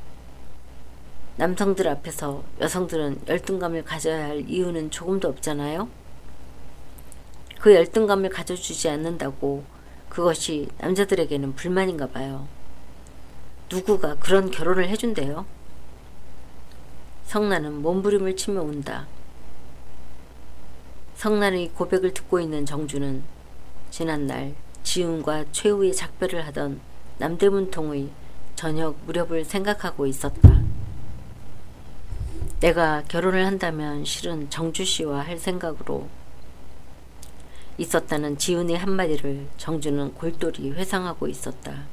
남성들 앞에서 여성들은 열등감을 가져야 할 이유는 조금도 없잖아요. 그 열등감을 가져주지 않는다고 그것이 남자들에게는 불만인가 봐요. 누구가 그런 결혼을 해준대요? 성난은 몸부림을 치며 운다. 성난의 고백을 듣고 있는 정주는 지난날 지훈과 최후의 작별을 하던 남대문통의 저녁 무렵을 생각하고 있었다. 내가 결혼을 한다면 실은 정주씨와 할 생각으로 있었다는 지훈의 한마디를 정주는 골똘히 회상하고 있었다.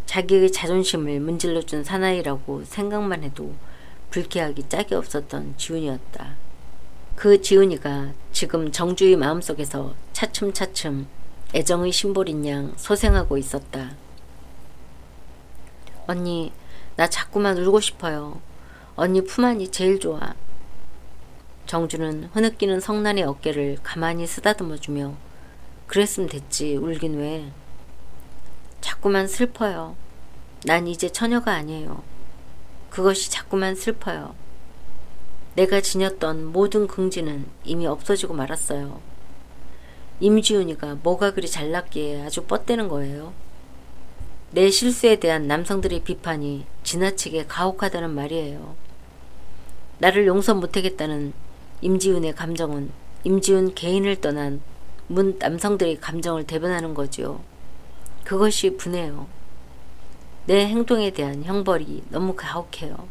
자기의 자존심을 문질러준 사나이라고 생각만 해도 불쾌하기 짝이 없었던 지훈이었다. 그 지훈이가 지금 정주의 마음속에서 차츰차츰 애정의 심볼인 양 소생하고 있었다. 언니, 나 자꾸만 울고 싶어요. 언니 품 안이 제일 좋아. 정주는 흐느끼는 성난의 어깨를 가만히 쓰다듬어주며 그랬으면 됐지, 울긴 왜. 자꾸만 슬퍼요. 난 이제 처녀가 아니에요. 그것이 자꾸만 슬퍼요. 내가 지녔던 모든 긍지는 이미 없어지고 말았어요. 임지훈이가 뭐가 그리 잘났기에 아주 뻗대는 거예요. 내 실수에 대한 남성들의 비판이 지나치게 가혹하다는 말이에요. 나를 용서 못하겠다는 임지훈의 감정은 임지훈 개인을 떠난 문 남성들의 감정을 대변하는 거지요. 그것이 분해요. 내 행동에 대한 형벌이 너무 가혹해요.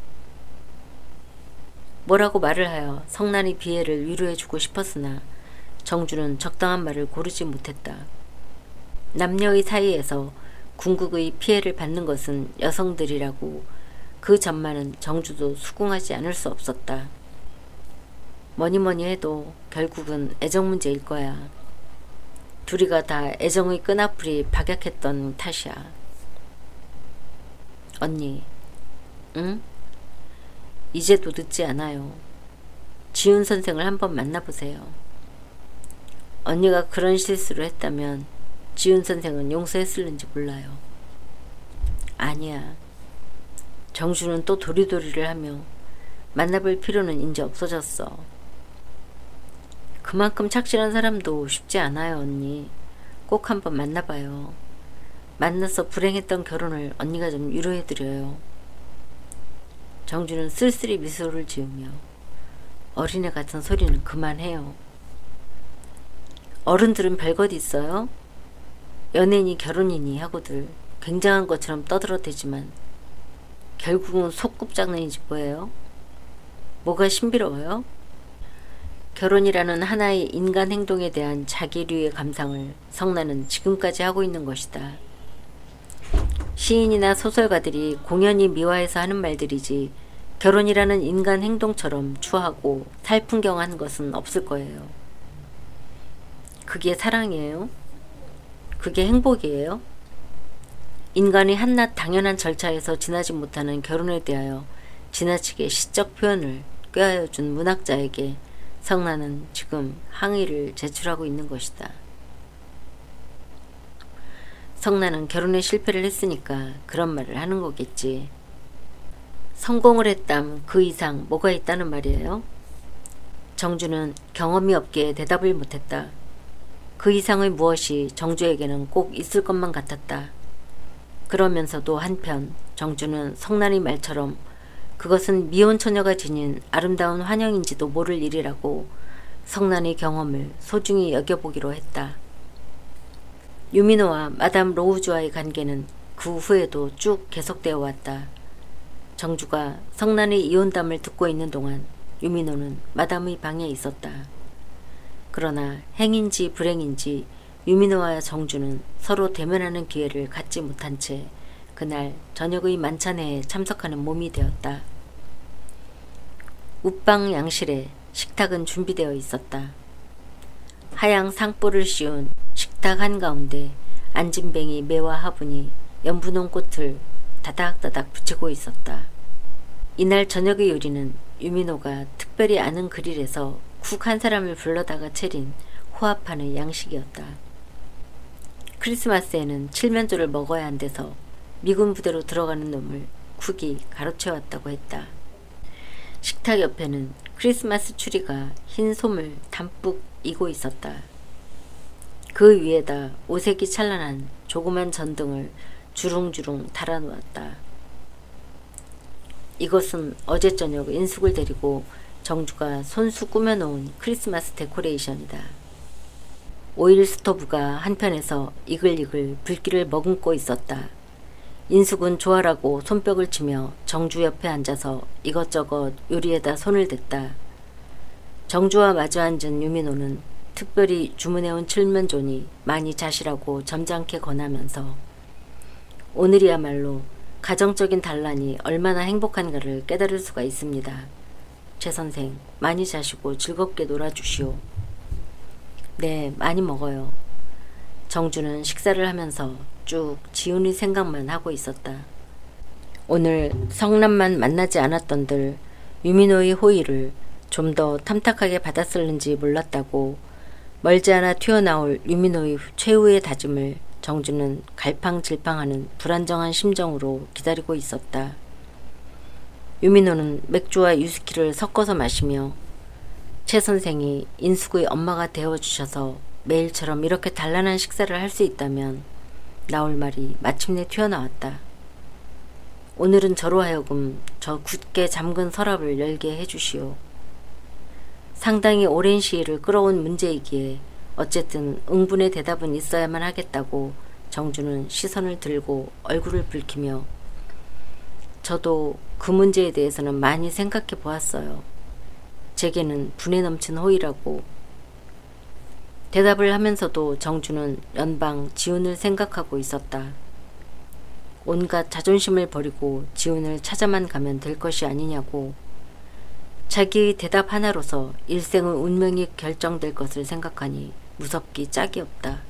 뭐라고 말을 하여 성난의 비애를 위로해주고 싶었으나 정주는 적당한 말을 고르지 못했다. 남녀의 사이에서 궁극의 피해를 받는 것은 여성들이라고 그 전만은 정주도 수긍하지 않을 수 없었다. 뭐니뭐니 해도 결국은 애정 문제일 거야. 둘이가 다 애정의 끈앞풀이 박약했던 탓이야. 언니, 응? 이제도 늦지 않아요. 지훈 선생을 한번 만나보세요. 언니가 그런 실수를 했다면 지훈 선생은 용서했을는지 몰라요. 아니야. 정주는 또 도리도리를 하며 만나볼 필요는 이제 없어졌어. 그만큼 착실한 사람도 쉽지 않아요, 언니. 꼭 한번 만나봐요. 만나서 불행했던 결혼을 언니가 좀 위로해드려요. 정주는 쓸쓸히 미소를 지으며 어린애 같은 소리는 그만해요. 어른들은 별것 있어요? 연애니 결혼이니 하고들 굉장한 것처럼 떠들어대지만 결국은 소꿉장난이지 뭐예요? 뭐가 신비로워요? 결혼이라는 하나의 인간 행동에 대한 자기류의 감상을 성나는 지금까지 하고 있는 것이다. 시인이나 소설가들이 공연히 미화해서 하는 말들이지 결혼이라는 인간 행동처럼 추하고 살풍경한 것은 없을 거예요. 그게 사랑이에요? 그게 행복이에요? 인간이 한낱 당연한 절차에서 지나지 못하는 결혼에 대하여 지나치게 시적 표현을 꾀하여준 문학자에게 성나는 지금 항의를 제출하고 있는 것이다. 성나는 결혼에 실패를 했으니까 그런 말을 하는 거겠지. 성공을 했담 그 이상 뭐가 있다는 말이에요? 정주는 경험이 없기에 대답을 못했다. 그 이상의 무엇이 정주에게는 꼭 있을 것만 같았다. 그러면서도 한편 정주는 성난의 말처럼 그것은 미혼 처녀가 지닌 아름다운 환영인지도 모를 일이라고 성난의 경험을 소중히 여겨보기로 했다. 유민호와 마담 로우즈와의 관계는 그 후에도 쭉 계속되어 왔다. 정주가 성난의 이혼담을 듣고 있는 동안 유민호는 마담의 방에 있었다. 그러나 행인지 불행인지 유민호와 정주는 서로 대면하는 기회를 갖지 못한 채 그날 저녁의 만찬회에 참석하는 몸이 되었다. 웃방 양실에 식탁은 준비되어 있었다. 하양 상보를 씌운 식탁 한가운데 안진뱅이 매와 화분이 연분홍 꽃을 다닥다닥 붙이고 있었다. 이날 저녁의 요리는 유민호가 특별히 아는 그릴에서 쿡 한 사람을 불러다가 차린 호합판의 양식이었다. 크리스마스에는 칠면조를 먹어야 한대서 미군 부대로 들어가는 놈을 쿡이 가로채웠다고 했다. 식탁 옆에는 크리스마스 추리가 흰 솜을 담뿍 이고 있었다. 그 위에다 오색이 찬란한 조그만 전등을 주릉주릉 달아놓았다. 이것은 어제 저녁 인숙을 데리고 정주가 손수 꾸며놓은 크리스마스 데코레이션이다. 오일 스토브가 한편에서 이글이글 불길을 머금고 있었다. 인숙은 좋아라고 손뼉을 치며 정주 옆에 앉아서 이것저것 요리에다 손을 댔다. 정주와 마주 앉은 유민호는 특별히 주문해온 칠면조니 많이 자시라고 점잖게 권하면서 오늘이야말로 가정적인 단란이 얼마나 행복한가를 깨달을 수가 있습니다. 최 선생, 많이 자시고 즐겁게 놀아주시오. 네, 많이 먹어요. 정주는 식사를 하면서 쭉 지훈의 생각만 하고 있었다. 오늘 성남만 만나지 않았던들 유민호의 호의를 좀 더 탐탁하게 받았을는지 몰랐다고 멀지 않아 튀어나올 유민호의 최후의 다짐을 정주는 갈팡질팡하는 불안정한 심정으로 기다리고 있었다. 유민호는 맥주와 위스키를 섞어서 마시며 최 선생이 인숙의 엄마가 되어주셔서 매일처럼 이렇게 단란한 식사를 할 수 있다면 나올 말이 마침내 튀어나왔다. 오늘은 저로 하여금 저 굳게 잠근 서랍을 열게 해주시오. 상당히 오랜 시일을 끌어온 문제이기에 어쨌든 응분의 대답은 있어야만 하겠다고 정주는 시선을 들고 얼굴을 붉히며 저도 그 문제에 대해서는 많이 생각해 보았어요. 제게는 분에 넘친 호의라고. 대답을 하면서도 정주는 연방 지훈을 생각하고 있었다. 온갖 자존심을 버리고 지훈을 찾아만 가면 될 것이 아니냐고. 자기의 대답 하나로서 일생의 운명이 결정될 것을 생각하니 무섭기 짝이 없다.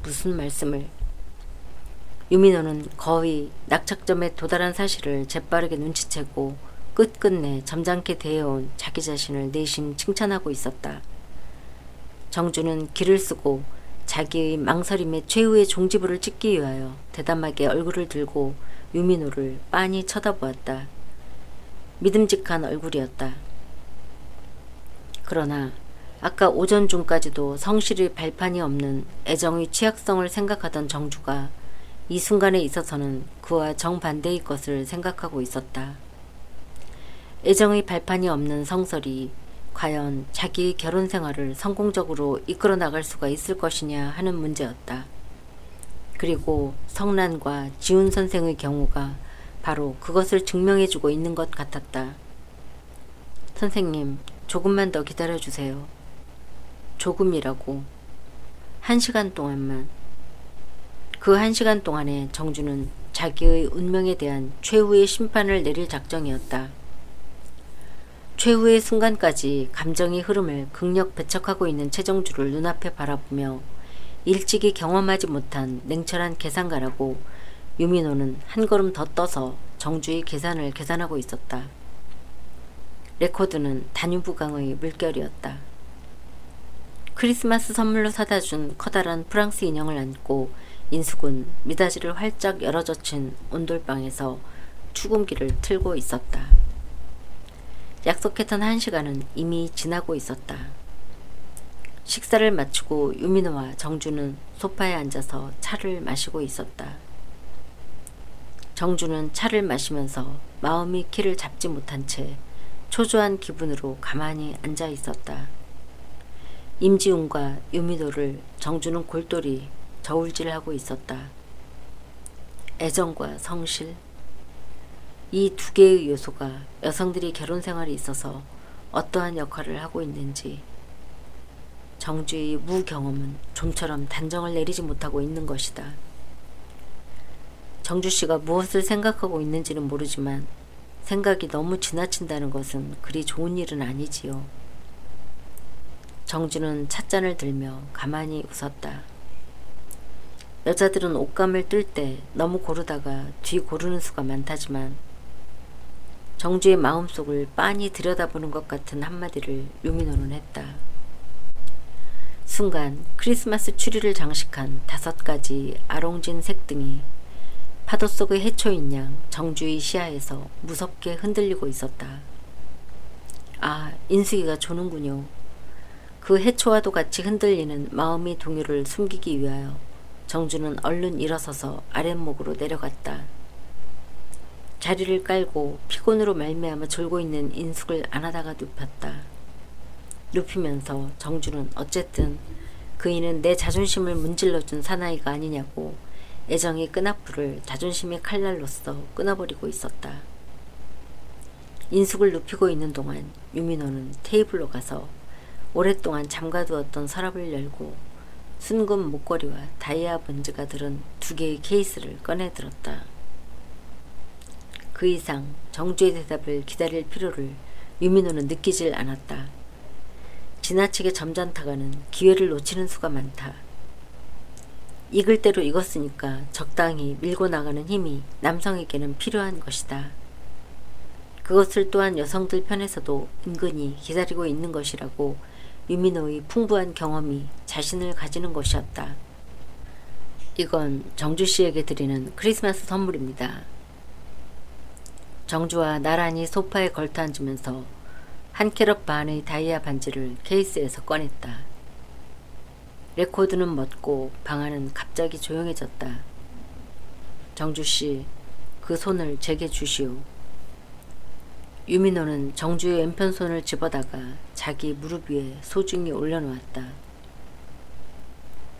무슨 말씀을. 유민호는 거의 낙착점에 도달한 사실을 재빠르게 눈치채고 끝끝내 점잖게 대해온 자기 자신을 내심 칭찬하고 있었다. 정주는 기를 쓰고 자기의 망설임의 최후의 종지부를 찍기 위하여 대담하게 얼굴을 들고 유민호를 빤히 쳐다보았다. 믿음직한 얼굴이었다. 그러나 아까 오전 중까지도 성실의 발판이 없는 애정의 취약성을 생각하던 정주가 이 순간에 있어서는 그와 정반대의 것을 생각하고 있었다. 애정의 발판이 없는 성설이 과연 자기의 결혼 생활을 성공적으로 이끌어 나갈 수가 있을 것이냐 하는 문제였다. 그리고 성란과 지훈 선생의 경우가 바로 그것을 증명해주고 있는 것 같았다. 선생님, 조금만 더 기다려주세요. 조금이라고. 1시간 동안만. 그 1시간 동안에 정주는 자기의 운명에 대한 최후의 심판을 내릴 작정이었다. 최후의 순간까지 감정의 흐름을 극력 배척하고 있는 최정주를 눈앞에 바라보며 일찍이 경험하지 못한 냉철한 계산가라고 유민호는 한 걸음 더 떠서 정주의 계산을 계산하고 있었다. 레코드는 단유부강의 물결이었다. 크리스마스 선물로 사다 준 커다란 프랑스 인형을 안고 인숙은 미닫이를 활짝 열어젖힌 온돌방에서 축음기를 틀고 있었다. 약속했던 1시간은 이미 지나고 있었다. 식사를 마치고 유민호와 정주는 소파에 앉아서 차를 마시고 있었다. 정주는 차를 마시면서 마음이 키를 잡지 못한 채 초조한 기분으로 가만히 앉아 있었다. 임지훈과 유민호를 정주는 골똘히 저울질하고 있었다. 애정과 성실, 이 두 개의 요소가 여성들이 결혼 생활에 있어서 어떠한 역할을 하고 있는지 정주의 무경험은 좀처럼 단정을 내리지 못하고 있는 것이다. 정주씨가 무엇을 생각하고 있는지는 모르지만 생각이 너무 지나친다는 것은 그리 좋은 일은 아니지요. 정주는 찻잔을 들며 가만히 웃었다. 여자들은 옷감을 뜰 때 너무 고르다가 뒤 고르는 수가 많다지만 정주의 마음속을 빤히 들여다보는 것 같은 한마디를 유민호는 했다. 순간 크리스마스 추리를 장식한 5가지 아롱진 색등이 파도 속의 해초인 양 정주의 시야에서 무섭게 흔들리고 있었다. 아, 인숙이가 조는군요. 그 해초와도 같이 흔들리는 마음의 동요를 숨기기 위하여 정주는 얼른 일어서서 아랫목으로 내려갔다. 자리를 깔고 피곤으로 말미암아 졸고 있는 인숙을 안아다가 눕혔다. 눕히면서 정주는 어쨌든 그이는 내 자존심을 문질러준 사나이가 아니냐고 애정의 끈앞불을 자존심의 칼날로써 끊어버리고 있었다. 인숙을 눕히고 있는 동안 유민호는 테이블로 가서 오랫동안 잠가두었던 서랍을 열고 순금 목걸이와 다이아 번즈가 들은 2개의 케이스를 꺼내 들었다. 그 이상 정주의 대답을 기다릴 필요를 유민호는 느끼질 않았다. 지나치게 점잖다가는 기회를 놓치는 수가 많다. 익을 대로 익었으니까 적당히 밀고 나가는 힘이 남성에게는 필요한 것이다. 그것을 또한 여성들 편에서도 은근히 기다리고 있는 것이라고 유민호의 풍부한 경험이 자신을 가지는 것이었다. 이건 정주씨에게 드리는 크리스마스 선물입니다. 정주와 나란히 소파에 걸터앉으면서 한 캐럿 반의 다이아 반지를 케이스에서 꺼냈다. 레코드는 멎고 방 안은 갑자기 조용해졌다. 정주씨, 그 손을 제게 주시오. 유민호는 정주의 왼편손을 집어다가 자기 무릎 위에 소중히 올려놓았다.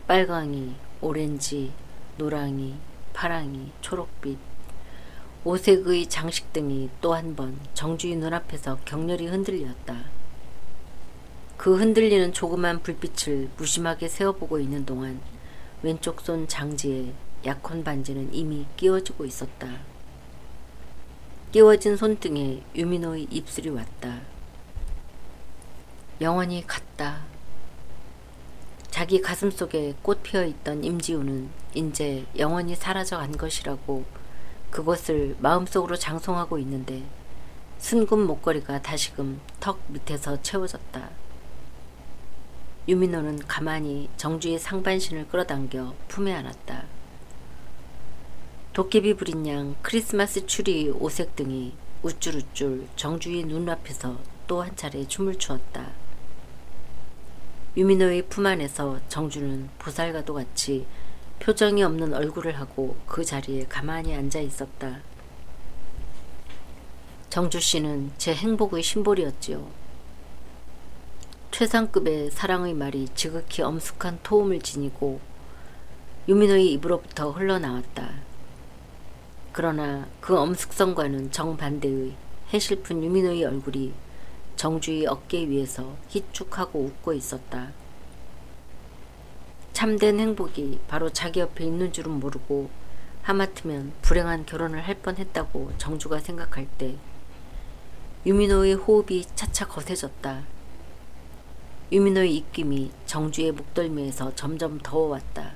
빨강이, 오렌지, 노랑이, 파랑이, 초록빛, 5색의 장식 등이 또 한 번 정주의 눈앞에서 격렬히 흔들렸다. 그 흔들리는 조그만 불빛을 무심하게 세어보고 있는 동안 왼쪽 손 장지에 약혼 반지는 이미 끼워지고 있었다. 끼워진 손등에 유민호의 입술이 왔다. 영원히 갔다. 자기 가슴속에 꽃 피어있던 임지우는 이제 영원히 사라져 간 것이라고 그것을 마음속으로 장송하고 있는데 순금 목걸이가 다시금 턱 밑에서 채워졌다. 유민호는 가만히 정주의 상반신을 끌어당겨 품에 안았다. 도깨비 부린 양 크리스마스 추리 5색 등이 우쭐우쭐 정주의 눈앞에서 또 한 차례 춤을 추었다. 유민호의 품 안에서 정주는 보살과도 같이 표정이 없는 얼굴을 하고 그 자리에 가만히 앉아 있었다. 정주 씨는 제 행복의 심볼이었지요. 최상급의 사랑의 말이 지극히 엄숙한 토음을 지니고 유민호의 입으로부터 흘러나왔다. 그러나 그 엄숙성과는 정반대의 해실픈 유민호의 얼굴이 정주의 어깨 위에서 희쭉하고 웃고 있었다. 참된 행복이 바로 자기 옆에 있는 줄은 모르고 하마터면 불행한 결혼을 할 뻔했다고 정주가 생각할 때 유민호의 호흡이 차차 거세졌다. 유민호의 입김이 정주의 목덜미에서 점점 더워왔다.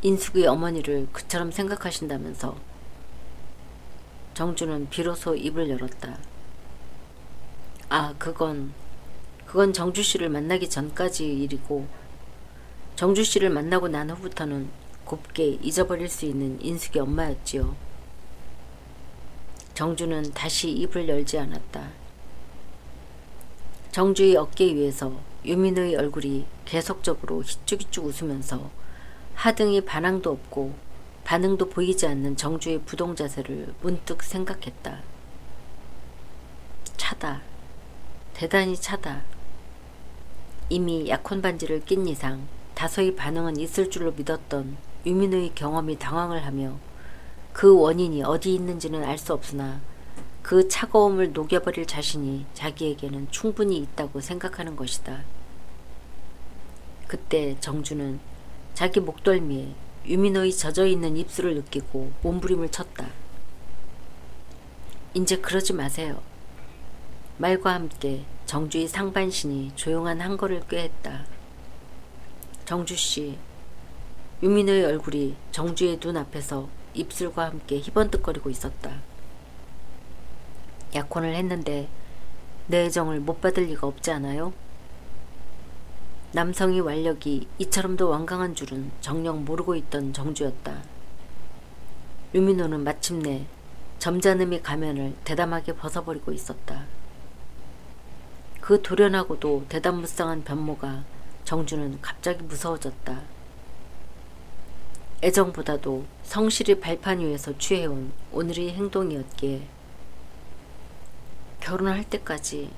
인숙의 어머니를 그처럼 생각하신다면서. 정주는 비로소 입을 열었다. 아, 그건 정주 씨를 만나기 전까지의 일이고 정주 씨를 만나고 난 후부터는 곱게 잊어버릴 수 있는 인숙의 엄마였지요. 정주는 다시 입을 열지 않았다. 정주의 어깨 위에서 유민호의 얼굴이 계속적으로 희쭉희쭉 웃으면서 하등이 반항도 없고 반응도 보이지 않는 정주의 부동 자세를 문득 생각했다. 차다. 대단히 차다. 이미 약혼 반지를 낀 이상 다소의 반응은 있을 줄로 믿었던 유민호의 경험이 당황을 하며 그 원인이 어디 있는지는 알 수 없으나 그 차가움을 녹여버릴 자신이 자기에게는 충분히 있다고 생각하는 것이다. 그때 정주는 자기 목덜미에 유민호의 젖어있는 입술을 느끼고 몸부림을 쳤다. 이제 그러지 마세요. 말과 함께 정주의 상반신이 조용한 한걸을 꾀했다. 정주씨. 유민호의 얼굴이 정주의 눈앞에서 입술과 함께 희번뜩거리고 있었다. 약혼을 했는데 내 애정을 못 받을 리가 없지 않아요? 남성의 완력이 이처럼도 완강한 줄은 정녕 모르고 있던 정주였다. 유민호는 마침내 점잖음의 가면을 대담하게 벗어버리고 있었다. 그 돌연하고도 대담무쌍한 변모가 정주는 갑자기 무서워졌다. 애정보다도 성실히 발판 위에서 취해온 오늘의 행동이었기에 결혼할 때까지를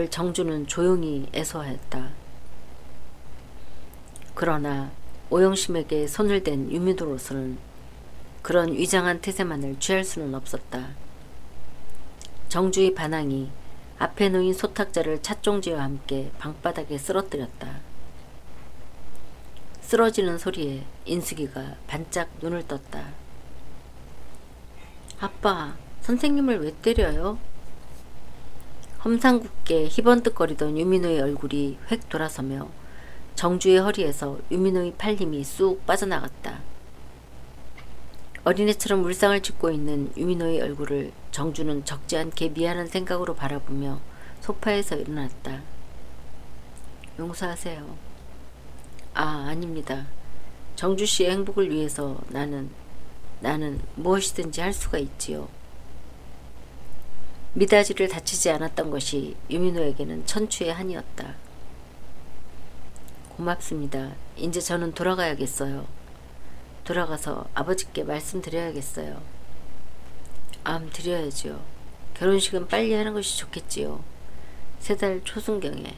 정주는 조용히 애소하였다. 그러나 오영심에게 손을 댄 유민호로서는 그런 위장한 태세만을 취할 수는 없었다. 정주의 반항이 앞에 놓인 소탁자를 찻종지와 함께 방바닥에 쓰러뜨렸다. 쓰러지는 소리에 인숙이가 반짝 눈을 떴다. 아빠, 선생님을 왜 때려요? 험상궂게 희번뜩거리던 유민호의 얼굴이 획 돌아서며 정주의 허리에서 유민호의 팔힘이 쑥 빠져나갔다. 어린애처럼 울상을 짓고 있는 유민호의 얼굴을 정주는 적지 않게 미안한 생각으로 바라보며 소파에서 일어났다. 용서하세요. 아, 아닙니다. 정주씨의 행복을 위해서 나는 무엇이든지 할 수가 있지요. 미다지를 다치지 않았던 것이 유민호에게는 천추의 한이었다. 고맙습니다. 이제 저는 돌아가야겠어요. 돌아가서 아버지께 말씀드려야겠어요. 드려야지요. 결혼식은 빨리 하는 것이 좋겠지요. 3달 초순경에.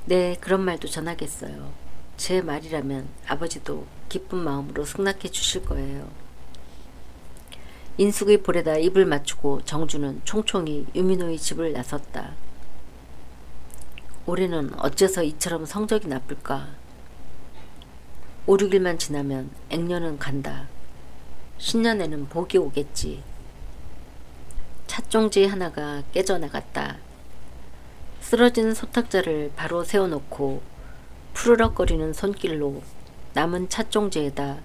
네, 그런 말도 전하겠어요. 제 말이라면 아버지도 기쁜 마음으로 승낙해 주실 거예요. 인숙의 볼에다 입을 맞추고 정주는 총총히 유민호의 집을 나섰다. 올해는 어째서 이처럼 성적이 나쁠까? 5, 6일만 지나면 액년은 간다. 신년에는 복이 오겠지. 찻종지 하나가 깨져나갔다. 쓰러진 소탁자를 바로 세워놓고 푸르럭거리는 손길로 남은 찻종지에다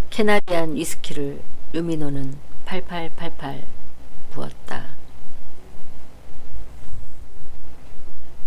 캐나리안 위스키를 유민호는 팔팔팔팔 부었다.